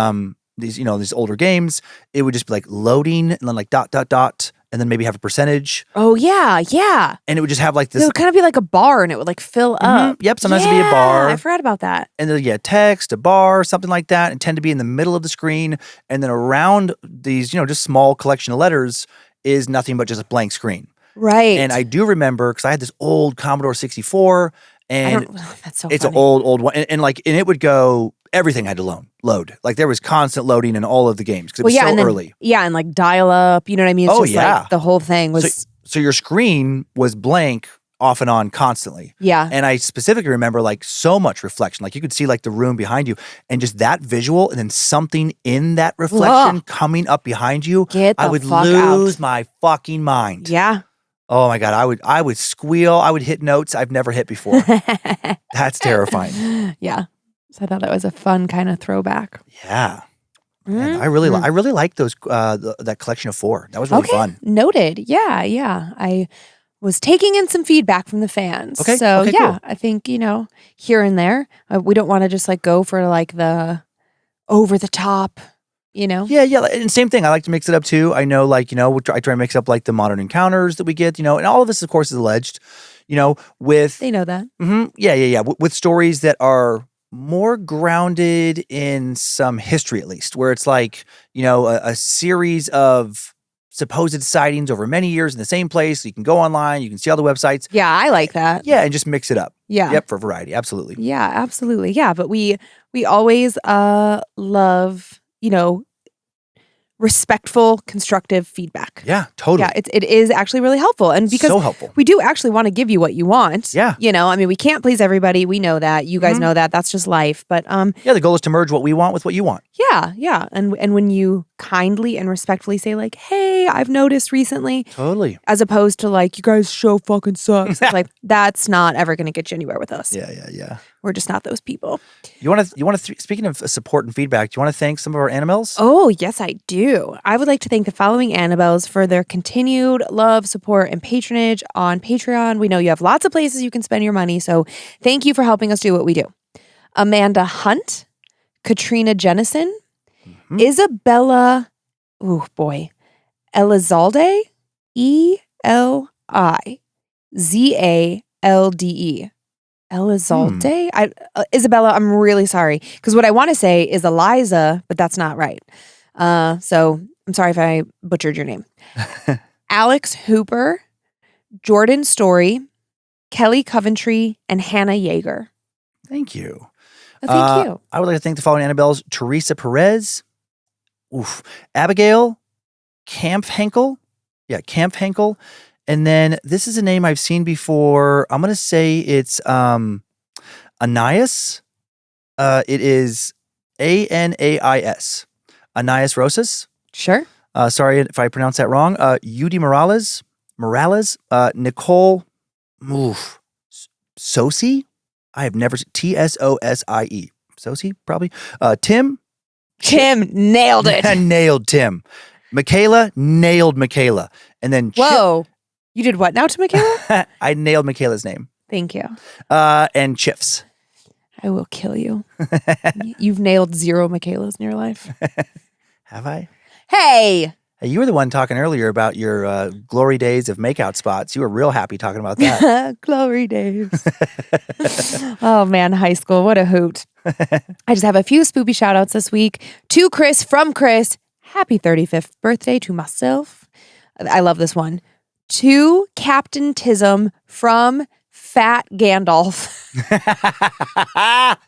these older games, it would just be like loading and then like ... and then maybe have a percentage. Oh, yeah, yeah. And it would just have like this. It would kind of be like a bar and it would like fill up. Yep, sometimes it'd be a bar. I forgot about that. And then text, a bar, something like that, and tend to be in the middle of the screen. And then around these, just small collection of letters is nothing but just a blank screen. Right. And I do remember, because I had this old Commodore 64, and that's so it's funny. an old one. And it would go, everything had to load. Like there was constant loading in all of the games because it was so early. Yeah, and like dial up, you know what I mean? It's like the whole thing was. So your screen was blank off and on constantly. Yeah. And I specifically remember like so much reflection. Like you could see like the room behind you and just that visual and then something in that reflection coming up behind you. I would lose my fucking mind. Yeah. Oh my God. I would squeal. I would hit notes I've never hit before. That's terrifying. Yeah. So I thought that was a fun kind of throwback. Yeah. Man, I really like those that collection of 4. That was really fun. Noted. Yeah, yeah. I was taking in some feedback from the fans. Okay. So okay, yeah, cool. I think, here and there, we don't want to just like go for like the over the top, Yeah. And same thing. I like to mix it up too. I know like, I try to mix up like the modern encounters that we get, and all of this of course is alleged, with. They know that. Yeah. With stories that are more grounded in some history, at least, where it's like, a series of supposed sightings over many years in the same place. So you can go online, you can see all the websites. Yeah, I like that. Yeah, and just mix it up. Yeah. Yep, for variety. Absolutely. Yeah, absolutely. Yeah, but we always love, respectful, constructive feedback. Yeah, totally. Yeah, it is actually really helpful. And because so helpful. We do actually want to give you what you want. Yeah. We can't please everybody. We know that. You guys know that. That's just life. But the goal is to merge what we want with what you want. Yeah. And when you kindly and respectfully say like, hey, I've noticed recently. Totally. As opposed to like, you guys' show fucking sucks. It's like, that's not ever going to get you anywhere with us. Yeah. We're just not those people. You want to speaking of support and feedback, do you want to thank some of our Annabelles? Oh, yes, I do. I would like to thank the following Annabelles for their continued love, support, and patronage on Patreon. We know you have lots of places you can spend your money, so thank you for helping us do what we do. Amanda Hunt, Katrina Jennison, Isabella, Elizalde, Elizalde. Elizalde? Isabella, I'm really sorry. Because what I want to say is Eliza, but that's not right. So I'm sorry if I butchered your name. Alex Hooper, Jordan Story, Kelly Coventry, and Hannah Yeager. Thank you. Thank you. I would like to thank the following Annabelles: Teresa Perez, Abigail Kamphenkel. Yeah, Kamphenkel. And then this is a name I've seen before. I'm going to say it's Anais. It is Anais. Anais Rosas. Sure. Sorry if I pronounced that wrong. Yudi Morales. Nicole Sosie. I have never seen Tsosie. Sosie, probably. Tim nailed it. Nailed Tim. Michaela nailed Michaela. And then Whoa. You did what now to Michaela? I nailed Michaela's name. Thank you. And Chiffs. I will kill you. You've nailed 0 Michaelas in your life. Have I? Hey, you were the one talking earlier about your glory days of makeout spots. You were real happy talking about that. Glory days. Oh man, high school. What a hoot. I just have a few spoopy shout outs this week. To Chris from Chris. Happy 35th birthday to myself. I love this one. To Captain Tism from Fat Gandalf. That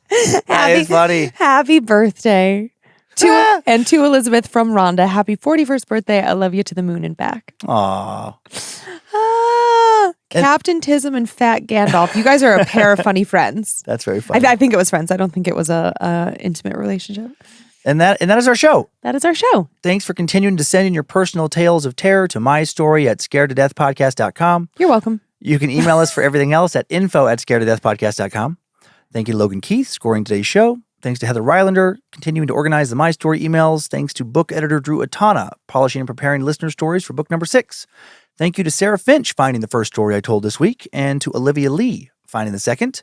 is funny. Happy birthday. to Elizabeth from Rhonda, happy 41st birthday. I love you to the moon and back. Aw. Captain Tism and Fat Gandalf. You guys are a pair of funny friends. That's very funny. I think it was friends. I don't think it was a intimate relationship. And that is our show. That is our show. Thanks for continuing to send in your personal tales of terror to mystory@scaredtodeathpodcast.com. You're welcome. You can email us for everything else at info@scaredtodeathpodcast.com. Thank you to Logan Keith, scoring today's show. Thanks to Heather Rylander, continuing to organize the My Story emails. Thanks to book editor Drew Atana, polishing and preparing listener stories for book number 6. Thank you to Sarah Finch, finding the first story I told this week, and to Olivia Lee, finding the second.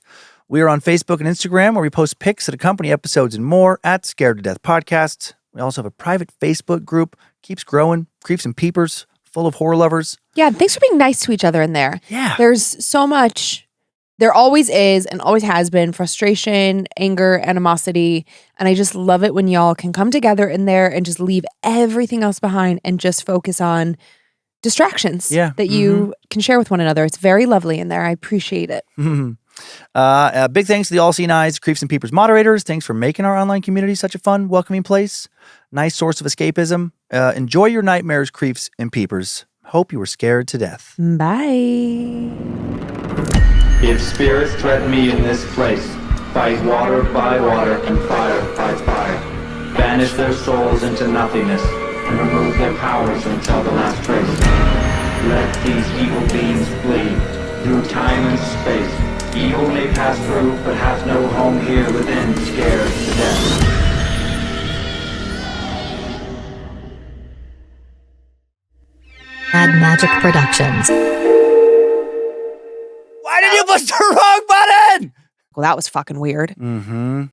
We are on Facebook and Instagram, where we post pics that accompany episodes and more at Scared to Death Podcast. We also have a private Facebook group, keeps growing, Creeps and Peepers, full of horror lovers. Yeah, thanks for being nice to each other in there. Yeah. There's so much, there always is and always has been frustration, anger, animosity. And I just love it when y'all can come together in there and just leave everything else behind and just focus on distractions that you can share with one another. It's very lovely in there. I appreciate it. Big thanks to the All Seeing Eyes, Creeps and Peepers moderators. Thanks for making our online community such a fun, welcoming place. Nice source of escapism. Enjoy your nightmares, Creeps and Peepers. Hope you were scared to death. Bye. If spirits threaten me in this place, fight water by water and fire by fire. Banish their souls into nothingness and remove their powers until the last trace. Let these evil beings flee through time and space. Evil may pass through, but hath no home here within, scared to death. Mad Magic Productions. Why did you push the wrong button? Well, that was fucking weird. Mm-hmm.